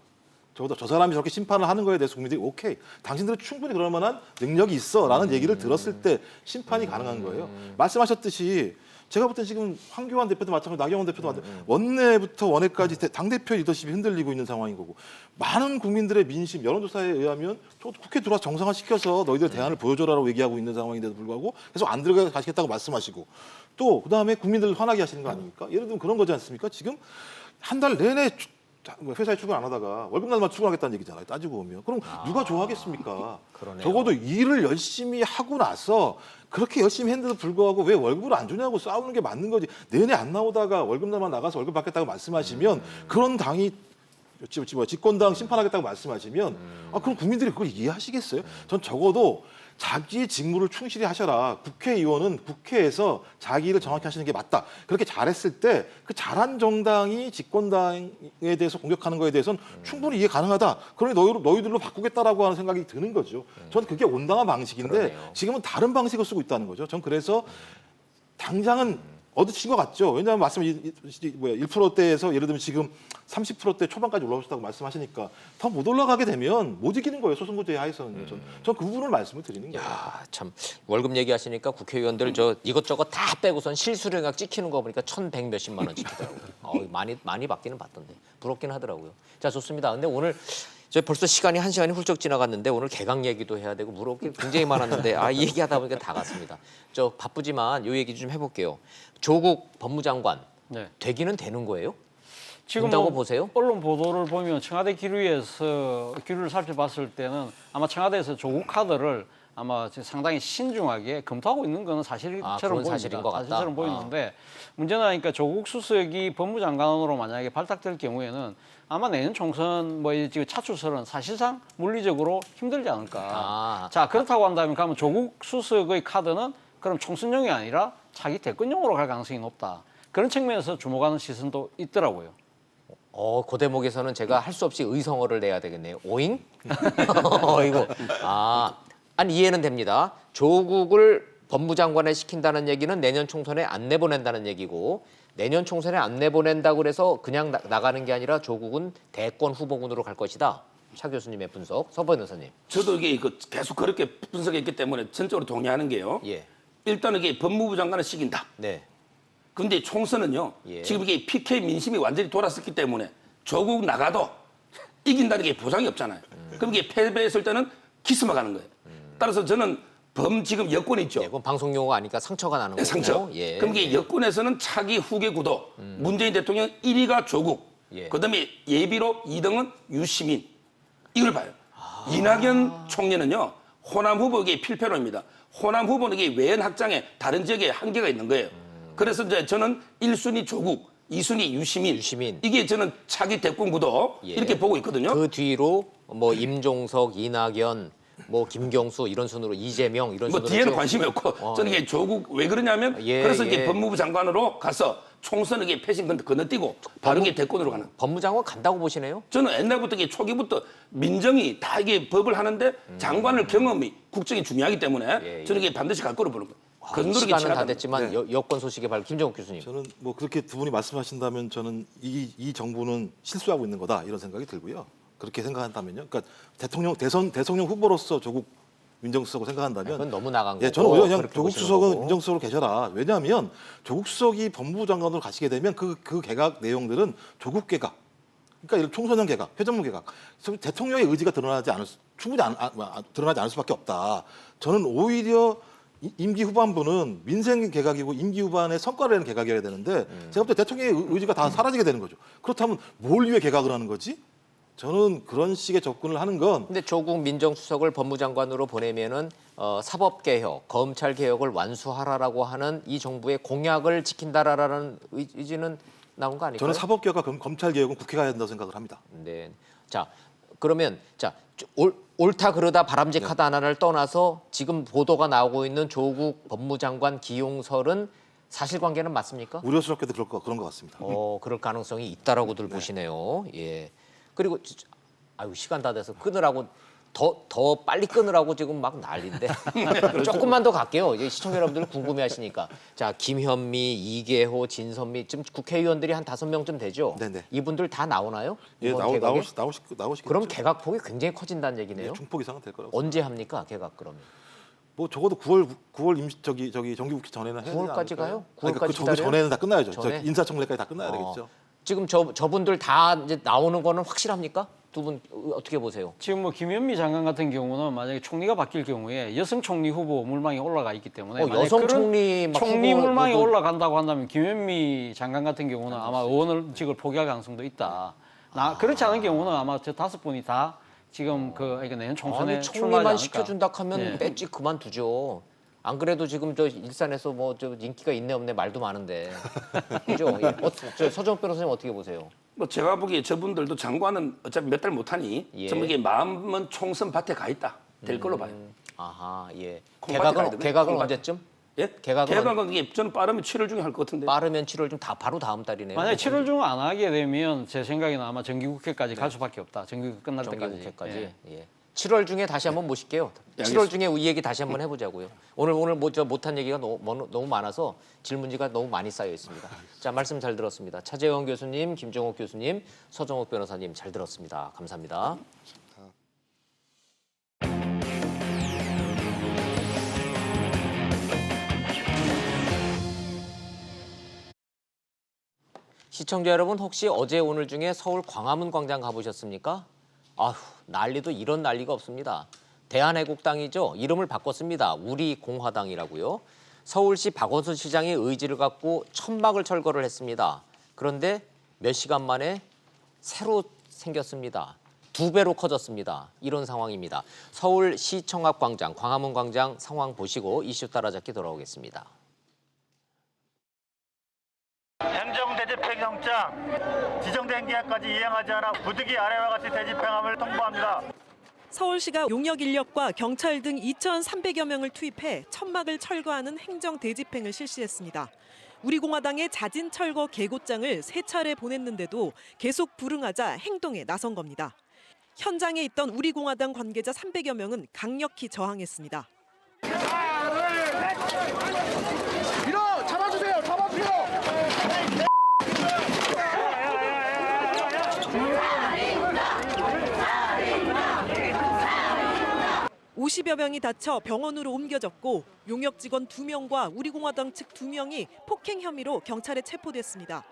적어도 저 사람이 저렇게 심판을 하는 거에 대해서 국민들이 오케이, 당신들은 충분히 그럴 만한 능력이 있어라는 얘기를 들었을 때 심판이 가능한 거예요. 말씀하셨듯이 제가 볼 때 지금 황교안 대표도 마찬가지고 나경원 대표도 마찬가지고 원내부터 원외까지 당대표 리더십이 흔들리고 있는 상황인 거고 많은 국민들의 민심, 여론조사에 의하면 국회 들어와서 정상화시켜서 너희들 대안을 보여줘라라고 얘기하고 있는 상황인데도 불구하고 계속 안 들어가시겠다고 말씀하시고 또 그다음에 국민들을 화나게 하시는 거 아닙니까? 예를 들면 그런 거지 않습니까? 지금 한 달 내내 회사에 출근 안 하다가 월급 날만 출근하겠다는 얘기잖아요. 따지고 보면. 그럼 누가 좋아하겠습니까? 그러네요. 적어도 일을 열심히 하고 나서 그렇게 열심히 했는데도 불구하고 왜 월급을 안 주냐고 싸우는 게 맞는 거지. 내내 안 나오다가 월급 날만 나가서 월급 받겠다고 말씀하시면 그런 당이 집권당 심판하겠다고 말씀하시면 그럼 국민들이 그걸 이해하시겠어요? 전 적어도 자기의 직무를 충실히 하셔라. 국회의원은 국회에서 자기 일을 정확히 하시는 게 맞다. 그렇게 잘했을 때 그 잘한 정당이 집권당에 대해서 공격하는 거에 대해서는 충분히 이해 가능하다. 그러니 너희들로 바꾸겠다라고 하는 생각이 드는 거죠. 전 그게 온당한 방식인데 그러네요. 지금은 다른 방식을 쓰고 있다는 거죠. 전 그래서 당장은 얻으신 것 같죠. 왜냐하면 말씀 1%대에서 예를 들면 지금 30%대 초반까지 올라오셨다고 말씀하시니까 더 못 올라가게 되면 못 이기는 거예요. 소선거제 하에서는요. 전 그 부분을 말씀을 드리는 거예요. 야, 참 월급 얘기하시니까 국회의원들 저 이것저것 다 빼고선 실수령약 찍히는 거 보니까 1,100 몇십만 원 찍히더라고요. 많이 받기는 받던데 부럽긴 하더라고요. 자, 좋습니다. 근데 오늘 저 벌써 시간이 1시간이 훌쩍 지나갔는데 오늘 개강 얘기도 해야 되고 물어볼 게 굉장히 많았는데 이 얘기하다 보니까 다 갔습니다. 저 바쁘지만 요 얘기 좀 해볼게요. 조국 법무장관 네. 되기는 되는 거예요? 지금 된다고 보세요? 언론 보도를 보면 청와대 기류를 살펴봤을 때는 아마 청와대에서 조국 카드를 아마 상당히 신중하게 검토하고 있는 것은 사실처럼 그건 보입니다. 사실인 것 같다. 사실처럼 보이는데 문제는 그러니까 조국 수석이 법무장관으로 만약에 발탁될 경우에는 아마 내년 총선 지금 차출설은 사실상 물리적으로 힘들지 않을까. 자, 그렇다고 한다면 그러면 조국 수석의 카드는 그럼 총선용이 아니라 자기 대권용으로 갈 가능성이 높다. 그런 측면에서 주목하는 시선도 있더라고요. 그 대목에서는 제가 할 수 없이 의성어를 내야 되겠네요. 오잉? 이거. 아니 이해는 됩니다. 조국을 법무장관에 시킨다는 얘기는 내년 총선에 안 내보낸다는 얘기고 내년 총선에 안 내보낸다고 그래서 그냥 나가는 게 아니라 조국은 대권 후보군으로 갈 것이다. 차 교수님의 분석, 서 변호사님. 저도 이게 계속 그렇게 분석했기 때문에 전적으로 동의하는 게요. 예. 일단 이게 법무부 장관을 시킨다. 네. 근데 총선은요. 예. 지금 이게 PK 민심이 완전히 돌았었기 때문에 조국 나가도 이긴다는 게 보장이 없잖아요. 그럼 이게 패배했을 때는 기스마 가는 거예요. 따라서 저는 지금 여권이 있죠. 예, 그건 방송 용어가 아니까 상처가 나는 거죠. 상처. 예. 그럼 이게 여권에서는 차기 후계 구도. 문재인 대통령 1위가 조국. 예. 그다음에 예비로 2등은 유시민. 이걸 봐요. 이낙연 총리는요. 호남 후보에게 필패로입니다. 호남 후보는 이게 외연 확장에 다른 지역에 한계가 있는 거예요. 그래서 이제 저는 1순위 조국, 이순희, 유시민. 유시민. 이게 저는 차기 대권 구도 예. 이렇게 보고 있거든요. 그 뒤로 뭐 임종석, 이낙연, 뭐 김경수 이런 순으로 이재명 이런 뭐 순으로 뒤에는 쭉- 관심이 없고 저는 이게 조국 왜 그러냐면 예, 그래서 예. 이제 법무부 장관으로 가서 총선 이게 패싱 건너뛰고 바로 이게 대권으로 가는. 법무장관 간다고 보시네요? 저는 옛날부터 이게 초기부터 민정이 다 이게 법을 하는데 장관을 경험이 국정이 중요하기 때문에 예. 저는 이게 반드시 갈 거로 보는 거예요. 그 노력이 시간은 다 치열하다. 됐지만 여권 소식에 밝 김정욱 교수님. 저는 뭐 그렇게 두 분이 말씀하신다면 저는 이 정부는 실수하고 있는 거다 이런 생각이 들고요. 그렇게 생각한다면요. 그러니까 대통령 후보로서 조국 민정수석을 생각한다면 그건 너무 나간 거고. 예, 저는 오히려 그냥 그렇게 조국 보시는 수석은 거고. 민정수석으로 계셔라. 왜냐하면 조국 수석이 법무부 장관으로 가시게 되면 그 개각 내용들은 조국 개각, 그러니까 이런 총선형 개각, 회전문 개각, 대통령의 의지가 충분히 드러나지 않을 수밖에 없다. 저는 오히려 임기 후반부는 민생 개각이고 임기 후반에 성과를 내는 개각이어야 되는데 제가 볼 때 대통령의 의지가 다 사라지게 되는 거죠. 그렇다면 뭘 위해 개각을 하는 거지? 저는 그런 식의 접근을 하는 건 근데 조국 민정수석을 법무장관으로 보내면은 사법개혁, 검찰개혁을 완수하라라고 하는 이 정부의 공약을 지킨다라는 의지는 나온 거 아닐까요? 저는 사법개혁과 검찰개혁은 국회가 해야 된다고 생각을 합니다. 네. 자, 그러면 옳다 그러다 바람직하다 하나를 떠나서 지금 보도가 나오고 있는 조국 법무장관 기용설은 사실관계는 맞습니까? 우려스럽게도 그런 것 같습니다. 그럴 가능성이 있다라고들 보시네요. 예. 그리고 아유 시간 다 돼서 끊으라고 더 빨리 끊으라고 지금 막 난리인데 조금만 더 갈게요. 이제 시청자 여러분들 궁금해하시니까 자 김현미, 이계호, 진선미 지금 국회의원들이 한 5명쯤 되죠. 네네. 이분들 다 나오나요? 예, 이번 개각에? 나오시겠죠. 그럼 개각폭이 굉장히 커진다는 얘기네요. 네, 중폭 이상은 될 거라고. 언제 합니까 개각 그러면? 뭐 적어도 9월 임시 정기국회 전에는 해야 되지 9월까지 않을까요? 가요? 아니, 9월까지 그 전에는 다 끝나야죠. 전에? 인사청문회까지 다 끝나야 되겠죠. 지금 저분들 다 이제 나오는 거는 확실합니까? 두 분 어떻게 보세요? 지금 뭐 김현미 장관 같은 경우는 만약에 총리가 바뀔 경우에 여성 총리 후보 물망에 올라가 있기 때문에 만약에 여성 그런 총리 막 총리 후보 물망에 누구- 올라간다고 한다면 김현미 장관 같은 경우는 아마 의원직을 포기할 가능성도 있다. 그렇지 않은 경우는 아마 저 5분이 다 지금 그러니까 내년 총선에 아니, 출마하지 총리만 않을까. 시켜준다 하면 예. 뺐지 그만두죠. 안 그래도 지금 저 일산에서 뭐 저 인기가 있네 없네 말도 많은데 그죠? 예. 저 서정욱 변호사님 어떻게 보세요? 뭐 제가 보기에 저분들도 장관은 어차피 몇 달 못하니 예. 전부 이게 마음은 총선 밭에 가 있다 될 걸로 봐요. 아하 예. 콩밭에 가야 되네, 개각은 콩밭. 언제쯤? 예? 개각은 이게 저는 빠르면 7월 중에 할 것 같은데. 빠르면 7월 좀 바로 다음 달이네요. 만약에 7월 중 안 하게 되면 제 생각에는 아마 정기국회까지 갈 수밖에 없다. 정기국회 끝날 때까지. 정기국회까지. 예. 예. 7월 중에 다시 한번 모실게요. 7월 중에 이 얘기 다시 한번 해보자고요. 오늘 못한 얘기가 너무 많아서 질문지가 너무 많이 쌓여 있습니다. 자 말씀 잘 들었습니다. 차재원 교수님, 김정욱 교수님, 서정욱 변호사님 잘 들었습니다. 감사합니다. 시청자 여러분 혹시 어제 오늘 중에 서울 광화문 광장 가보셨습니까? 아휴 난리도 이런 난리가 없습니다. 대한애국당이죠. 이름을 바꿨습니다. 우리공화당이라고요. 서울시 박원순 시장의 의지를 갖고 천막을 철거를 했습니다. 그런데 몇 시간 만에 새로 생겼습니다. 2배로 커졌습니다. 이런 상황입니다. 서울시청 앞 광장, 광화문 광장 상황 보시고 이슈 따라잡기 돌아오겠습니다. 행정대집행영장 지정된 기한까지 이행하지 않아 부득이 아래와 같이 대집행함을 통보합니다. 서울시가 용역 인력과 경찰 등 2,300여 명을 투입해 천막을 철거하는 행정 대집행을 실시했습니다. 우리공화당의 자진 철거 계고장을 3차례 보냈는데도 계속 불응하자 행동에 나선 겁니다. 현장에 있던 우리공화당 관계자 300여 명은 강력히 저항했습니다. 밀어! 잡아주세요! 잡아주세요! 50여 명이 다쳐 병원으로 옮겨졌고 용역 직원 2명과 우리공화당 측 2명이 폭행 혐의로 경찰에 체포됐습니다.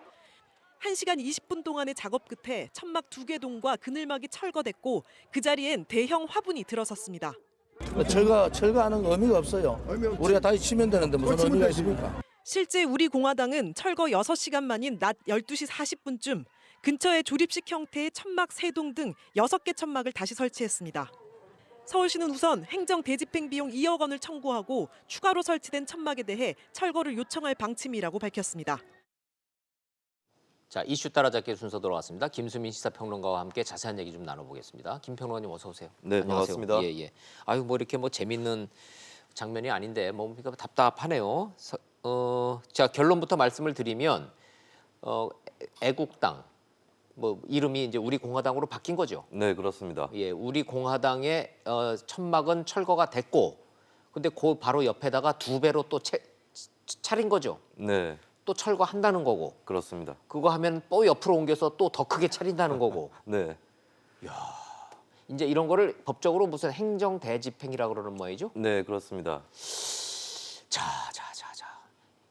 1시간 20분 동안의 작업 끝에 천막 2개동과 그늘막이 철거됐고 그 자리엔 대형 화분이 들어섰습니다. 철거하는 의미가 없어요. 우리가 다시 치면 되는데 무슨 의미가 있습니까? 실제 우리공화당은 철거 6시간 만인 낮 12시 40분쯤 근처에 조립식 형태의 천막 3동 등 6개 천막을 다시 설치했습니다. 서울시는 우선 행정 대집행 비용 2억 원을 청구하고 추가로 설치된 천막에 대해 철거를 요청할 방침이라고 밝혔습니다. 자, 이슈 따라잡기 순서 들어왔습니다. 김수민 시사평론가와 함께 자세한 얘기 좀 나눠보겠습니다. 김 평론가님 어서 오세요. 네, 안녕하세요. 반갑습니다. 예, 예. 아유, 뭐 이렇게 뭐 재밌는 장면이 아닌데 뭐 그러니까 답답하네요. 자, 결론부터 말씀을 드리면 애국당 뭐 이름이 이제 우리 공화당으로 바뀐 거죠. 네, 그렇습니다. 예, 우리 공화당의 천막은 철거가 됐고, 근데 그 바로 옆에다가 2배로 또 차린 거죠. 네, 또 철거한다는 거고. 그렇습니다. 그거 하면 또 옆으로 옮겨서 또 더 크게 차린다는 거고. 네, 이제 이런 거를 법적으로 무슨 행정 대집행이라고 그러는 모양이죠. 네, 그렇습니다. 자.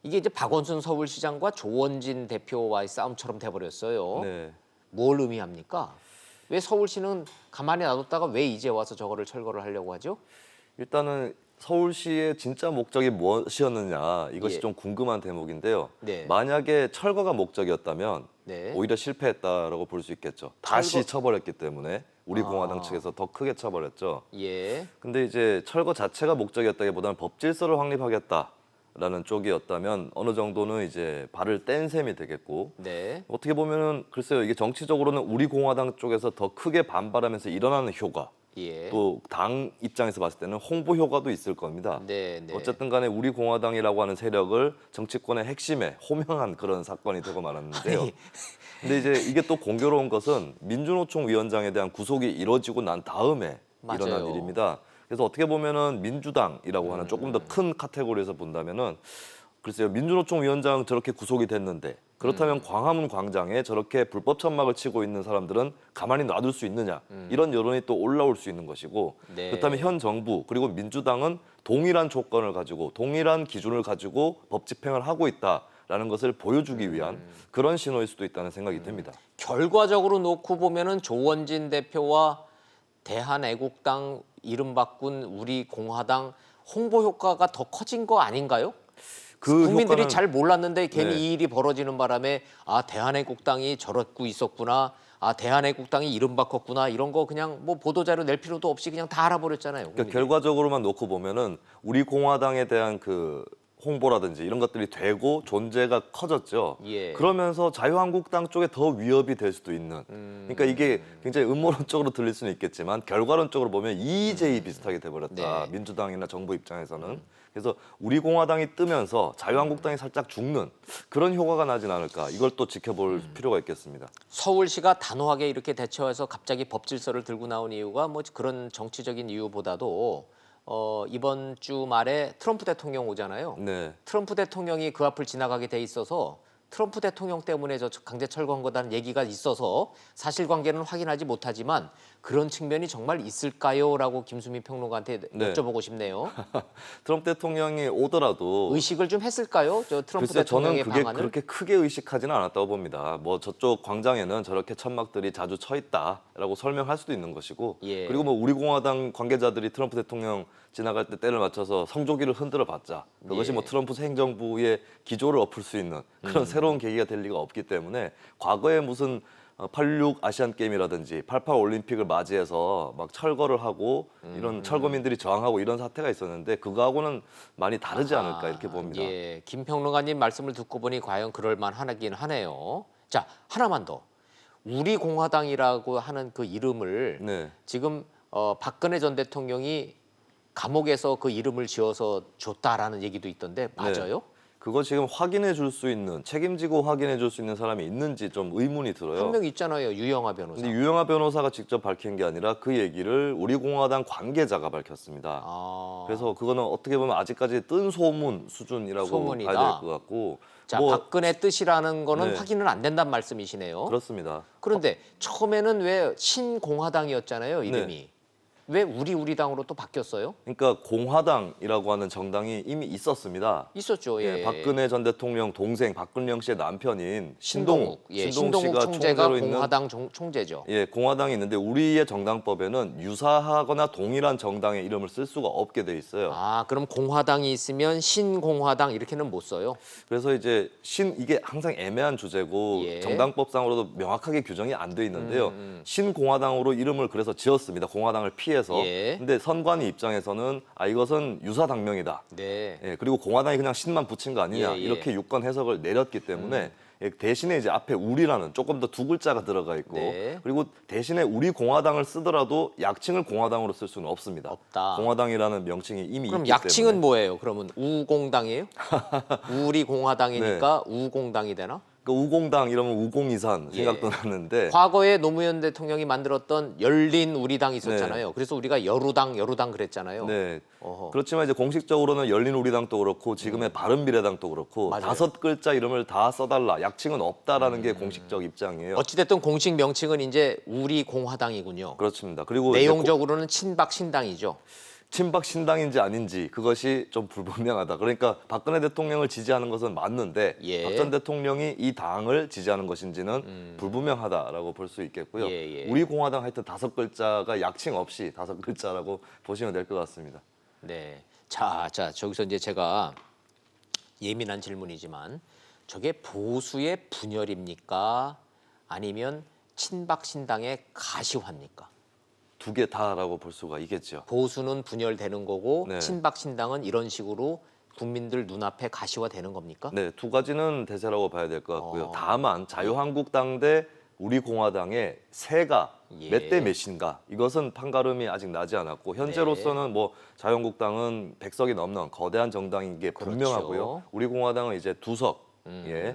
이게 이제 박원순 서울시장과 조원진 대표와의 싸움처럼 돼버렸어요. 네. 뭘 의미합니까? 왜 서울시는 가만히 놔뒀다가 왜 이제 와서 저거를 철거를 하려고 하죠? 일단은 서울시의 진짜 목적이 무엇이었느냐 이것이 예. 좀 궁금한 대목인데요. 네. 만약에 철거가 목적이었다면 네. 오히려 실패했다라고 볼 수 있겠죠. 다시 쳐버렸기 때문에 우리 공화당 측에서 더 크게 쳐버렸죠. 예. 근데 이제 철거 자체가 목적이었다기보다는 법 질서를 확립하겠다라는 쪽이었다면 어느 정도는 이제 발을 뗀 셈이 되겠고 네. 어떻게 보면은 글쎄요 이게 정치적으로는 우리 공화당 쪽에서 더 크게 반발하면서 일어나는 효과 예. 또 당 입장에서 봤을 때는 홍보 효과도 있을 겁니다. 네. 어쨌든 간에 우리 공화당이라고 하는 세력을 정치권의 핵심에 호명한 그런 사건이 되고 말았는데요. 근데 이제 이게 또 공교로운 것은 민주노총 위원장에 대한 구속이 이뤄지고 난 다음에 맞아요. 일어난 일입니다. 그래서 어떻게 보면은 민주당이라고 하는 조금 더 큰 카테고리에서 본다면은 글쎄요 민주노총 위원장 저렇게 구속이 됐는데 그렇다면 광화문 광장에 저렇게 불법 천막을 치고 있는 사람들은 가만히 놔둘 수 있느냐 이런 여론이 또 올라올 수 있는 것이고 네. 그렇다면 현 정부 그리고 민주당은 동일한 조건을 가지고 동일한 기준을 가지고 법 집행을 하고 있다라는 것을 보여주기 위한 그런 신호일 수도 있다는 생각이 듭니다. 결과적으로 놓고 보면은 조원진 대표와 대한애국당 이름 바꾼 우리 공화당 홍보 효과가 더 커진 거 아닌가요? 국민들이 잘 몰랐는데 괜히 이 일이 벌어지는 바람에 아 대한애국당이 저러고 있었구나, 아 대한애국당이 이름 바꿨구나 이런 거 그냥 뭐 보도자료 낼 필요도 없이 그냥 다 알아버렸잖아요. 그러니까 결과적으로만 놓고 보면은 우리 공화당에 대한 그 홍보라든지 이런 것들이 되고 존재가 커졌죠. 예. 그러면서 자유한국당 쪽에 더 위협이 될 수도 있는. 그러니까 이게 굉장히 음모론적으로 들릴 수는 있겠지만 결과론적으로 보면 이의제의 비슷하게 돼버렸다. 네. 민주당이나 정부 입장에서는. 그래서 우리 공화당이 뜨면서 자유한국당이 살짝 죽는 그런 효과가 나진 않을까. 이걸 또 지켜볼 필요가 있겠습니다. 서울시가 단호하게 이렇게 대처해서 갑자기 법질서를 들고 나온 이유가 뭐 그런 정치적인 이유보다도 이번 주 말에 트럼프 대통령 오잖아요. 네. 트럼프 대통령이 그 앞을 지나가게 돼 있어서 트럼프 대통령 때문에 저 강제 철거한 거다는 얘기가 있어서 사실관계는 확인하지 못하지만 그런 측면이 정말 있을까요? 라고 김수민 평론가한테 네. 여쭤보고 싶네요. 트럼프 대통령이 오더라도 의식을 좀 했을까요? 저 트럼프 글쎄요, 대통령의 저는 그게 방안을? 그렇게 크게 의식하지는 않았다고 봅니다. 뭐 저쪽 광장에는 저렇게 천막들이 자주 쳐 있다라고 설명할 수도 있는 것이고 예. 그리고 뭐 우리 공화당 관계자들이 트럼프 대통령 지나갈 때 때를 맞춰서 성조기를 흔들어 봤자 그것이 예. 뭐 트럼프 행정부의 기조를 엎을 수 있는 그런 새로운 계기가 될 리가 없기 때문에 과거에 무슨 86 아시안 게임이라든지 88 올림픽을 맞이해서 막 철거를 하고 이런 철거민들이 저항하고 이런 사태가 있었는데 그거하고는 많이 다르지 않을까 이렇게 봅니다. 예, 김 평론가님 말씀을 듣고 보니 과연 그럴 만하긴 하네요. 자, 하나만 더. 우리 공화당이라고 하는 그 이름을 네. 지금 박근혜 전 대통령이 감옥에서 그 이름을 지어서 줬다라는 얘기도 있던데 맞아요? 네. 그거 지금 확인해 줄 수 있는 책임지고 확인해 줄 수 있는 사람이 있는지 좀 의문이 들어요. 한 명 있잖아요. 유영하 변호사. 근데 유영하 변호사가 직접 밝힌 게 아니라 그 얘기를 우리 공화당 관계자가 밝혔습니다. 그래서 그거는 어떻게 보면 아직까지 뜬 소문 수준이라고 소문이다. 봐야 될 것 같고. 자, 박근혜 뜻이라는 거는 네. 확인은 안 된다는 말씀이시네요. 그렇습니다. 그런데 처음에는 왜 신공화당이었잖아요, 이름이. 네. 왜 우리 당으로 또 바뀌었어요? 그러니까 공화당이라고 하는 정당이 이미 있었습니다. 있었죠. 예. 박근혜 전 대통령 동생 박근영 씨의 남편인 신동욱, 예, 신동욱 신동욱 씨가 총재가 총재로 있는 공화당 총재죠. 예, 공화당이 있는데 우리의 정당법에는 유사하거나 동일한 정당의 이름을 쓸 수가 없게 돼 있어요. 아, 그럼 공화당이 있으면 신공화당 이렇게는 못 써요? 그래서 이제 이게 항상 애매한 주제고 예. 정당법상으로도 명확하게 규정이 안 돼 있는데요. 신공화당으로 이름을 그래서 지었습니다. 공화당을 피해서. 피해서. 예. 근데 선관위 입장에서는 이것은 유사 당명이다. 네. 예, 그리고 공화당이 그냥 신만 붙인 거 아니냐 예, 예. 이렇게 유권 해석을 내렸기 때문에 예, 대신에 이제 앞에 우리라는 조금 더 두 글자가 들어가 있고 네. 그리고 대신에 우리 공화당을 쓰더라도 약칭을 공화당으로 쓸 수는 없습니다. 없다. 공화당이라는 명칭이 이미 그럼 있기 약칭은 때문에. 뭐예요? 그러면 우공당이에요? 우리 공화당이니까 우공당이 되나? 그러니까 우공당 이러면 우공이산 생각도 나는데 과거에 노무현 대통령이 만들었던 열린 우리당이 있었잖아요. 그래서 우리가 여루당 그랬잖아요. 네. 어허. 그렇지만 이제 공식적으로는 열린우리당도 그렇고 지금의 바른미래당도 그렇고 맞아요. 5글자 이름을 다 써달라. 약칭은 없다라는 게 공식적 입장이에요. 어찌됐든 공식 명칭은 이제 우리 공화당이군요. 그렇습니다. 그리고 내용적으로는 친박 신당이죠. 친박 신당인지 아닌지 그것이 좀 불분명하다. 그러니까 박근혜 대통령을 지지하는 것은 맞는데 예. 박 전 대통령이 이 당을 지지하는 것인지는 불분명하다라고 볼 수 있겠고요. 예, 예. 우리 공화당 하여튼 5글자가 약칭 없이 5글자라고 보시면 될 것 같습니다. 네. 자, 저기서 이제 제가 예민한 질문이지만 저게 보수의 분열입니까? 아니면 친박 신당의 가시화입니까? 두 개 다라고 볼 수가 있겠죠. 보수는 분열되는 거고 네. 친박 신당은 이런 식으로 국민들 눈앞에 가시화되는 겁니까? 네, 두 가지는 대세라고 봐야 될 것 같고요. 다만 자유한국당 대 우리공화당의 세가 예. 몇 대 몇인가 이것은 판가름이 아직 나지 않았고 현재로서는 뭐 자유한국당은 100석이 넘는 거대한 정당인 게 분명하고요. 우리공화당은 이제 2석 예,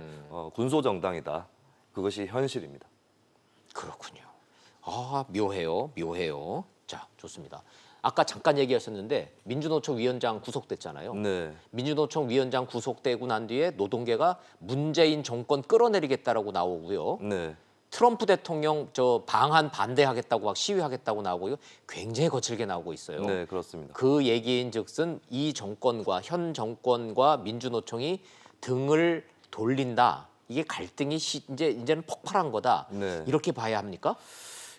군소 정당이다. 그것이 현실입니다. 그렇군요. 묘해요. 자, 좋습니다. 아까 잠깐 얘기하셨는데 민주노총 위원장 구속됐잖아요. 네. 민주노총 위원장 구속되고 난 뒤에 노동계가 문재인 정권 끌어내리겠다라고 나오고요. 네. 트럼프 대통령 방한 반대하겠다고 막 시위하겠다고 나오고요. 굉장히 거칠게 나오고 있어요. 네, 그렇습니다. 그 얘기인즉슨 이 정권과 현 정권과 민주노총이 등을 돌린다. 이게 갈등이 이제는 폭발한 거다. 네. 이렇게 봐야 합니까?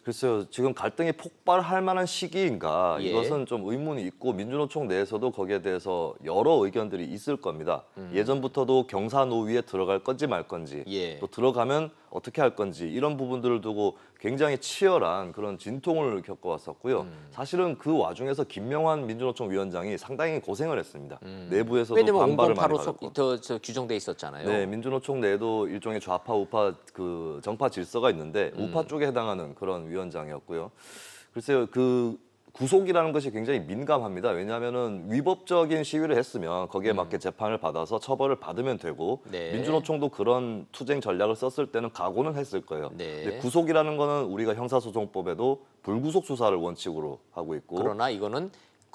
글쎄요, 지금 갈등이 폭발할 만한 시기인가 예. 이것은 좀 의문이 있고 민주노총 내에서도 거기에 대해서 여러 의견들이 있을 겁니다. 예전부터도 경사노위에 들어갈 건지 말 건지 예. 또 들어가면 어떻게 할 건지 이런 부분들을 두고 굉장히 치열한 그런 진통을 겪어왔었고요. 사실은 그 와중에서 김명환 민주노총 위원장이 상당히 고생을 했습니다. 내부에서도 왜냐면 반발을 많이 508호 받았고. 규정돼 있었잖아요. 네, 민주노총 내에도 일종의 좌파 우파 그 정파 질서가 있는데 우파 쪽에 해당하는 그런 위원장이었고요. 글쎄요, 그 구속이라는 것이 굉장히 민감합니다. 왜냐하면은 위법적인 시위를 했으면 거기에 맞게 재판을 받아서 처벌을 받으면 되고 네. 민주노총도 그런 투쟁 전략을 썼을 때는 각오는 했을 거예요. 네. 근데 구속이라는 거는 우리가 형사소송법에도 불구속 수사를 원칙으로 하고 있고 그러나 이거는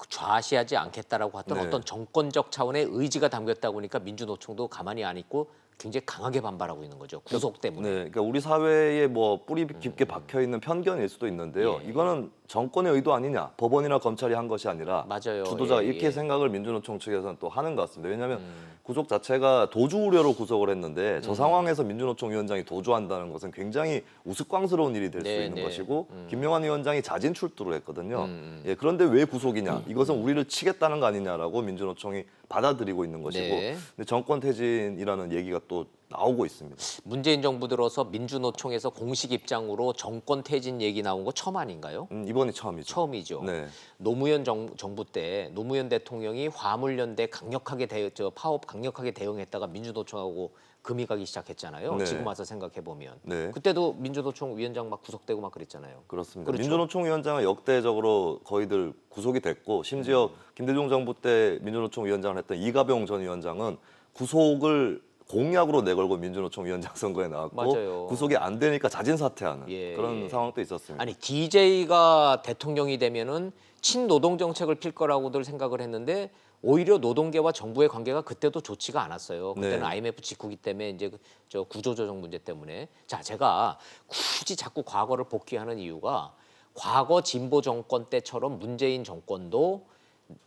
좌시하지 않겠다라고 했던 네. 어떤 정권적 차원의 의지가 담겼다 보니까 민주노총도 가만히 안 있고 굉장히 강하게 반발하고 있는 거죠. 구속 때문에. 네, 그러니까 우리 사회에 뭐 뿌리 깊게 박혀 있는 편견일 수도 있는데요. 예. 이거는 정권의 의도 아니냐, 법원이나 검찰이 한 것이 아니라 맞아요. 주도자가 예, 이렇게 예. 생각을 민주노총 측에서는 또 하는 것 같습니다. 왜냐하면 구속 자체가 도주 우려로 구속을 했는데 저 상황에서 민주노총 위원장이 도주한다는 것은 굉장히 우스꽝스러운 일이 될 수 네, 있는 네. 것이고 김명환 위원장이 자진 출두를 했거든요. 예, 그런데 왜 구속이냐? 이것은 우리를 치겠다는 거 아니냐라고 민주노총이 받아들이고 있는 것이고 네. 근데 정권 퇴진이라는 얘기가 또 나오고 있습니다. 문재인 정부 들어서 민주노총에서 공식 입장으로 정권 퇴진 얘기 나온 거 처음 아닌가요? 이번이 처음이죠. 처음이죠. 네. 노무현 정부 때 노무현 대통령이 화물연대 강력하게 파업 강력하게 대응했다가 민주노총하고 금이 가기 시작했잖아요. 네. 지금 와서 생각해 보면 네. 그때도 민주노총 위원장 막 구속되고 막 그랬잖아요. 그렇습니다. 그렇죠. 민주노총 위원장은 역대적으로 거의들 구속이 됐고 심지어 김대중 정부 때 민주노총 위원장을 했던 이가병 전 위원장은 구속을 공약으로 내걸고 민주노총 위원장 선거에 나왔고 맞아요. 구속이 안 되니까 자진 사퇴하는 예, 그런 예. 상황도 있었습니다. 아니 DJ가 대통령이 되면은 친노동 정책을 필 거라고들 생각을 했는데 오히려 노동계와 정부의 관계가 그때도 좋지가 않았어요. 그때는 네. IMF 직후기 때문에 이제 저 구조조정 문제 때문에. 자, 제가 굳이 자꾸 과거를 복귀하는 이유가 과거 진보 정권 때처럼 문재인 정권도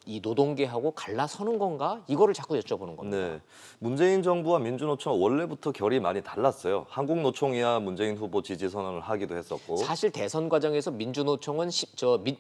이 노동계하고 갈라서는 건가? 이거를 자꾸 여쭤보는 겁니다. 네, 문재인 정부와 민주노총은 원래부터 결이 많이 달랐어요. 한국노총이야 문재인 후보 지지 선언을 하기도 했었고 사실 대선 과정에서 민주노총은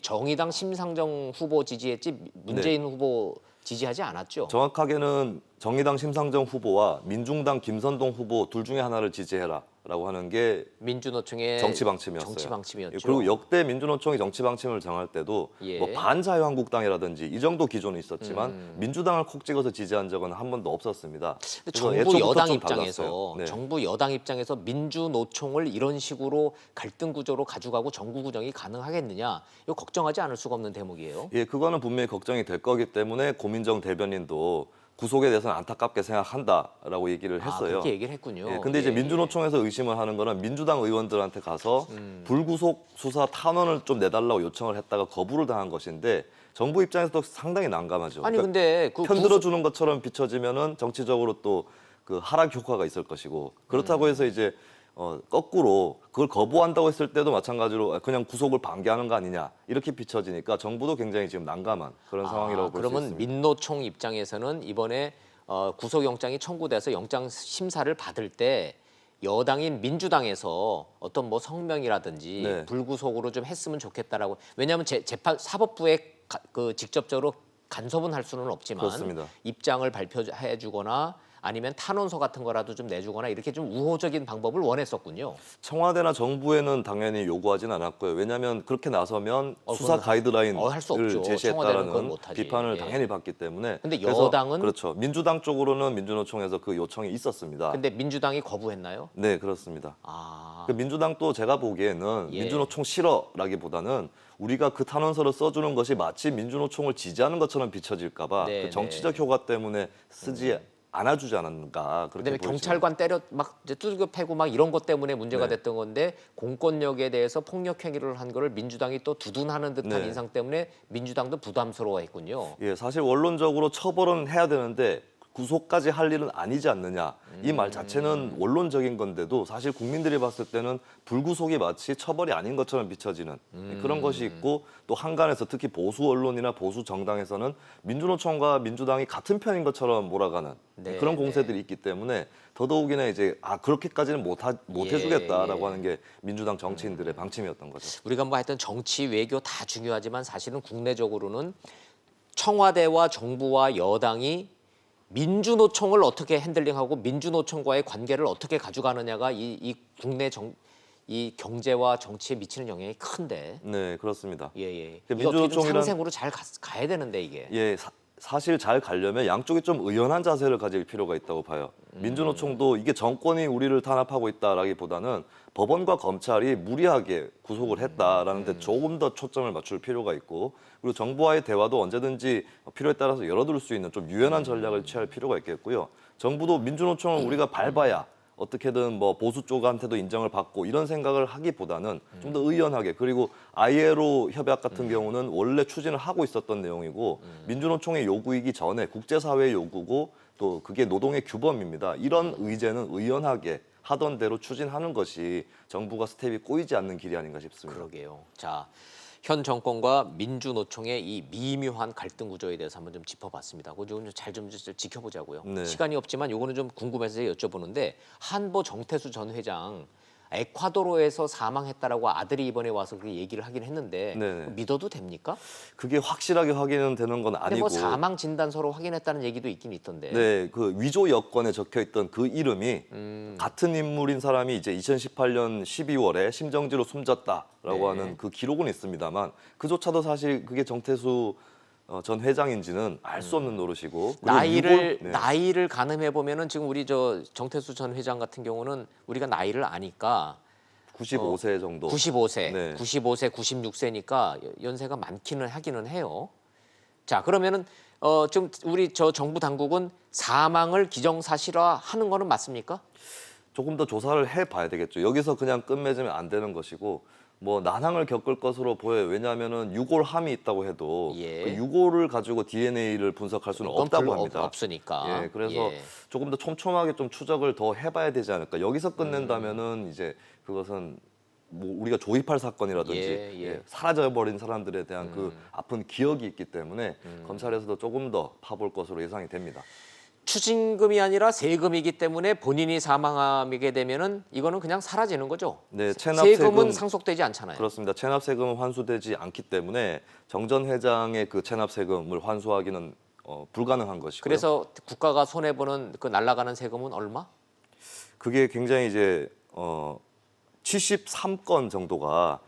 정의당 심상정 후보 지지했지 문재인 후보 지지하지 않았죠. 정확하게는 정의당 심상정 후보와 민중당 김선동 후보 둘 중에 하나를 지지해라. 라고 하는 게 민주노총의 정치 방침이었어요. 정치 방침이었죠. 그리고 역대 민주노총이 정치 방침을 정할 때도 예. 뭐 반자유한국당이라든지 이 정도 기조는 있었지만 민주당을 콕 찍어서 지지한 적은 한 번도 없었습니다. 정부 애초부터 여당 좀 입장에서 달랐어요. 네. 정부 여당 입장에서 민주노총을 이런 식으로 갈등 구조로 가져가고 정부 구정이 가능하겠느냐 이거 걱정하지 않을 수가 없는 대목이에요. 예, 그거는 분명히 걱정이 될 거기 때문에 고민정 대변인도 구속에 대해서는 안타깝게 생각한다라고 얘기를 했어요. 그렇게 얘기를 했군요. 예, 근데 이제 민주노총에서 의심을 하는 거는 민주당 의원들한테 가서 불구속 수사 탄원을 좀 내달라고 요청을 했다가 거부를 당한 것인데 정부 입장에서도 상당히 난감하죠. 아니 근데 그 편들어주는 것처럼 비춰지면은 정치적으로 또 그 하락 효과가 있을 것이고 그렇다고 해서 이제 거꾸로 그걸 거부한다고 했을 때도 마찬가지로 그냥 구속을 방기하는 거 아니냐 이렇게 비춰지니까 정부도 굉장히 지금 난감한 그런 상황이라고 볼 수 그러면 있습니다. 민노총 입장에서는 이번에 구속영장이 청구돼서 영장 심사를 받을 때 여당인 민주당에서 어떤 뭐 성명이라든지 네. 불구속으로 좀 했으면 좋겠다라고 왜냐하면 재판 사법부에 그 직접적으로 간섭은 할 수는 없지만 그렇습니다. 입장을 발표해주거나 아니면 탄원서 같은 거라도 좀 내주거나 이렇게 좀 우호적인 방법을 원했었군요. 청와대나 정부에는 당연히 요구하진 않았고요. 왜냐하면 그렇게 나서면 수사 그건 가이드라인을 할수 없죠. 청와대는 그건 제시했다라는 못하지. 비판을 예. 당연히 받기 때문에. 근데 그래서 여당은? 그렇죠. 민주당 쪽으로는 민주노총에서 그 요청이 있었습니다. 근데 민주당이 거부했나요? 네, 그렇습니다. 아, 그 민주당도 제가 보기에는 예. 민주노총 싫어라기보다는 우리가 그 탄원서를 써주는 것이 마치 민주노총을 지지하는 것처럼 비춰질까 봐 네, 그 정치적 효과 때문에 쓰지 안아주지 않았는가 그렇게 그다음에 보여집니다. 경찰관 때려 막 이제 두들겨 패고 막 이런 것 때문에 문제가 네. 됐던 건데 공권력에 대해서 폭력 행위를 한 거를 민주당이 또 두둔하는 듯한 네. 인상 때문에 민주당도 부담스러워했군요. 예, 사실 원론적으로 처벌은 해야 되는데 구속까지 할 일은 아니지 않느냐. 이 말 자체는 원론적인 건데도 사실 국민들이 봤을 때는 불구속이 마치 처벌이 아닌 것처럼 비춰지는 그런 것이 있고 또 한간에서 특히 보수 언론이나 보수 정당에서는 민주노총과 민주당이 같은 편인 것처럼 몰아가는 네, 그런 공세들이 있기 때문에 더더욱이나 이제 그렇게까지는 못 해주겠다라고 예. 하는 게 민주당 정치인들의 방침이었던 거죠. 우리가 뭐 하여튼 정치, 외교 다 중요하지만 사실은 국내적으로는 청와대와 정부와 여당이 민주노총을 어떻게 핸들링하고 민주노총과의 관계를 어떻게 가져가느냐가 이 국내 이 경제와 정치에 미치는 영향이 큰데. 네, 그렇습니다. 예. 그 이거 어떻게 좀 민주노총이란- 상생으로 잘 가야 되는데 이게. 예, 사실 잘 가려면 양쪽이 좀 의연한 자세를 가질 필요가 있다고 봐요. 민주노총도 이게 정권이 우리를 탄압하고 있다라기보다는 법원과 검찰이 무리하게 구속을 했다라는 데 조금 더 초점을 맞출 필요가 있고 그리고 정부와의 대화도 언제든지 필요에 따라서 열어둘 수 있는 좀 유연한 전략을 취할 필요가 있겠고요. 정부도 민주노총을 우리가 밟아야 어떻게든 뭐 보수 쪽한테도 인정을 받고 이런 생각을 하기보다는 좀 더 의연하게 그리고 ILO 협약 같은 경우는 원래 추진을 하고 있었던 내용이고 민주노총의 요구이기 전에 국제사회의 요구고 또 그게 노동의 규범입니다. 이런 의제는 의연하게 하던 대로 추진하는 것이 정부가 스텝이 꼬이지 않는 길이 아닌가 싶습니다. 그러게요. 자, 현 정권과 민주노총의 이 미묘한 갈등 구조에 대해서 한번 좀 짚어봤습니다. 그거 좀 잘 좀 지켜보자고요. 네. 시간이 없지만 요거는 좀 궁금해서 여쭤보는데 한보 정태수 전 회장 에콰도르에서 사망했다라고 아들이 이번에 와서 그 얘기를 하긴 했는데 네네. 믿어도 됩니까? 그게 확실하게 확인은 되는 건 근데 아니고 뭐 사망 진단서로 확인했다는 얘기도 있긴 있던데. 네, 그 위조 여권에 적혀 있던 그 이름이 같은 인물인 사람이 이제 2018년 12월에 심정지로 숨졌다라고 네. 하는 그 기록은 있습니다만 그조차도 사실 그게 정태수 전 회장인지는 알 수 없는 노릇이고 그리고 나이를 가늠해 보면은 지금 우리 저 정태수 전 회장 같은 경우는 우리가 나이를 아니까 95세 정도. 95세, 네. 95세, 96세니까 연세가 많기는 하기는 해요. 자, 그러면은 좀 우리 저 정부 당국은 사망을 기정사실화하는 거는 맞습니까? 조금 더 조사를 해봐야 되겠죠. 여기서 그냥 끝맺으면 안 되는 것이고 뭐 난항을 겪을 것으로 보여요. 왜냐하면은 유골함이 있다고 해도 예. 그 유골을 가지고 DNA를 분석할 수는 그건 없다고 별로 합니다. 없으니까. 예, 그래서 예. 조금 더 촘촘하게 좀 추적을 더 해봐야 되지 않을까. 여기서 끝낸다면은 이제 그것은 뭐 우리가 조입할 사건이라든지 예. 사라져버린 사람들에 대한 그 아픈 기억이 있기 때문에 검찰에서도 조금 더 파볼 것으로 예상이 됩니다. 추징금이 아니라 세금이기 때문에 본인이 사망하게 되면은 이거는 그냥 사라지는 거죠. 네, 세금은 상속되지 않잖아요. 그렇습니다. 체납 세금은 환수되지 않기 때문에 정 전 회장의 그 체납 세금을 환수하기는 불가능한 것이고요. 그래서 국가가 손해 보는 그 날아가는 세금은 얼마? 그게 굉장히 이제 73건 정도가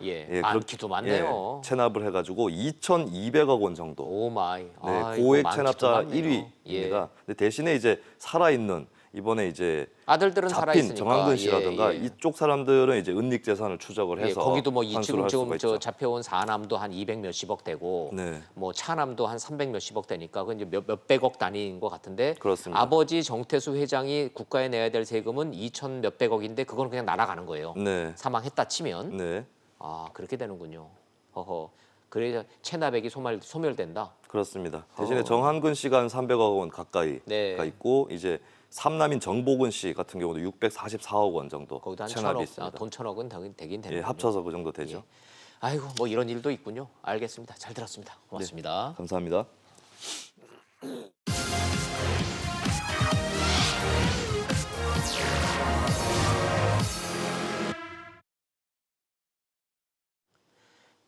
많기도 많네요. 체납을 해가지고 2,200억 원 정도. 오 마이. 네, 고액 체납자 1위입니다. 근데 대신에 이제 살아있는 이번에 이제 아들들은 잡힌 살아있으니까. 정한근 씨라든가 이쪽 사람들은 이제 은닉 재산을 추적을 해서 거기도 뭐 지금 있죠. 잡혀온 사남도 한 200 몇십억 되고 뭐 차남도 한 300 몇십억 되니까 그 이제 몇백억 단위인 것 같은데 그렇습니다. 아버지 정태수 회장이 국가에 내야 될 세금은 2천 몇백억인데 그건 그냥 날아가는 거예요. 사망했다 치면 아 그렇게 되는군요. 허허. 그래야 체납액이 소멸된다. 그렇습니다. 대신에 정한근 씨가 한 300억 원 가까이가 있고 이제 삼남인 정복은 씨 같은 경우도 644억 원 정도 체납이 있습니다. 돈 1,000억은 되긴 되는 거죠. 합쳐서 그 정도 되죠. 아이고 뭐 이런 일도 있군요. 알겠습니다. 잘 들었습니다. 고맙습니다. 감사합니다.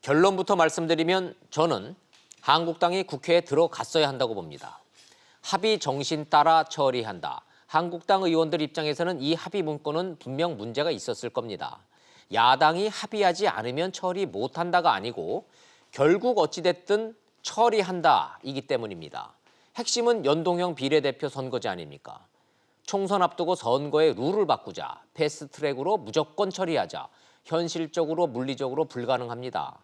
결론부터 말씀드리면 저는 한국당이 국회에 들어갔어야 한다고 봅니다. 합의 정신 따라 처리한다. 한국당 의원들 입장에서는 이 합의 문건은 분명 문제가 있었을 겁니다. 야당이 합의하지 않으면 처리 못한다가 아니고 결국 어찌됐든 처리한다이기 때문입니다. 핵심은 연동형 비례대표 선거제 아닙니까? 총선 앞두고 선거의 룰을 바꾸자, 패스트트랙으로 무조건 처리하자, 현실적으로 물리적으로 불가능합니다.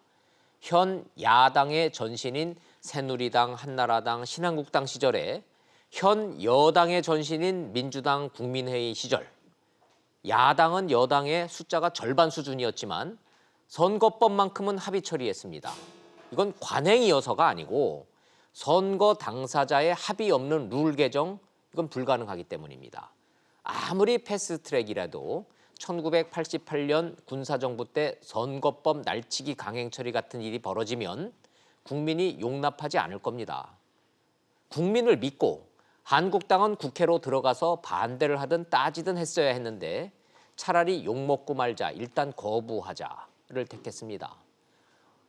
현 야당의 전신인 새누리당, 한나라당, 신한국당 시절에 현 여당의 전신인 민주당, 국민회의 시절 야당은 여당의 숫자가 절반 수준이었지만 선거법만큼은 합의 처리했습니다. 이건 관행이어서가 아니고 선거 당사자의 합의 없는 룰 개정 이건 불가능하기 때문입니다. 아무리 패스트트랙이라도 1988년 군사정부 때 선거법 날치기 강행 처리 같은 일이 벌어지면 국민이 용납하지 않을 겁니다. 국민을 믿고 한국당은 국회로 들어가서 반대를 하든 따지든 했어야 했는데 차라리 욕먹고 말자, 일단 거부하자를 택했습니다.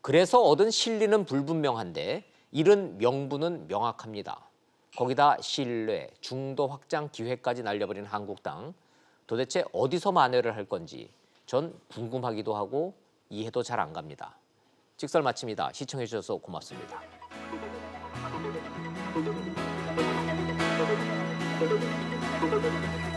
그래서 얻은 실리는 불분명한데 잃은 명분은 명확합니다. 거기다 신뢰, 중도 확장 기회까지 날려버린 한국당. 도대체 어디서 만회를 할 건지 전 궁금하기도 하고 이해도 잘 안 갑니다. 직설 마칩니다. 시청해 주셔서 고맙습니다. Thank you.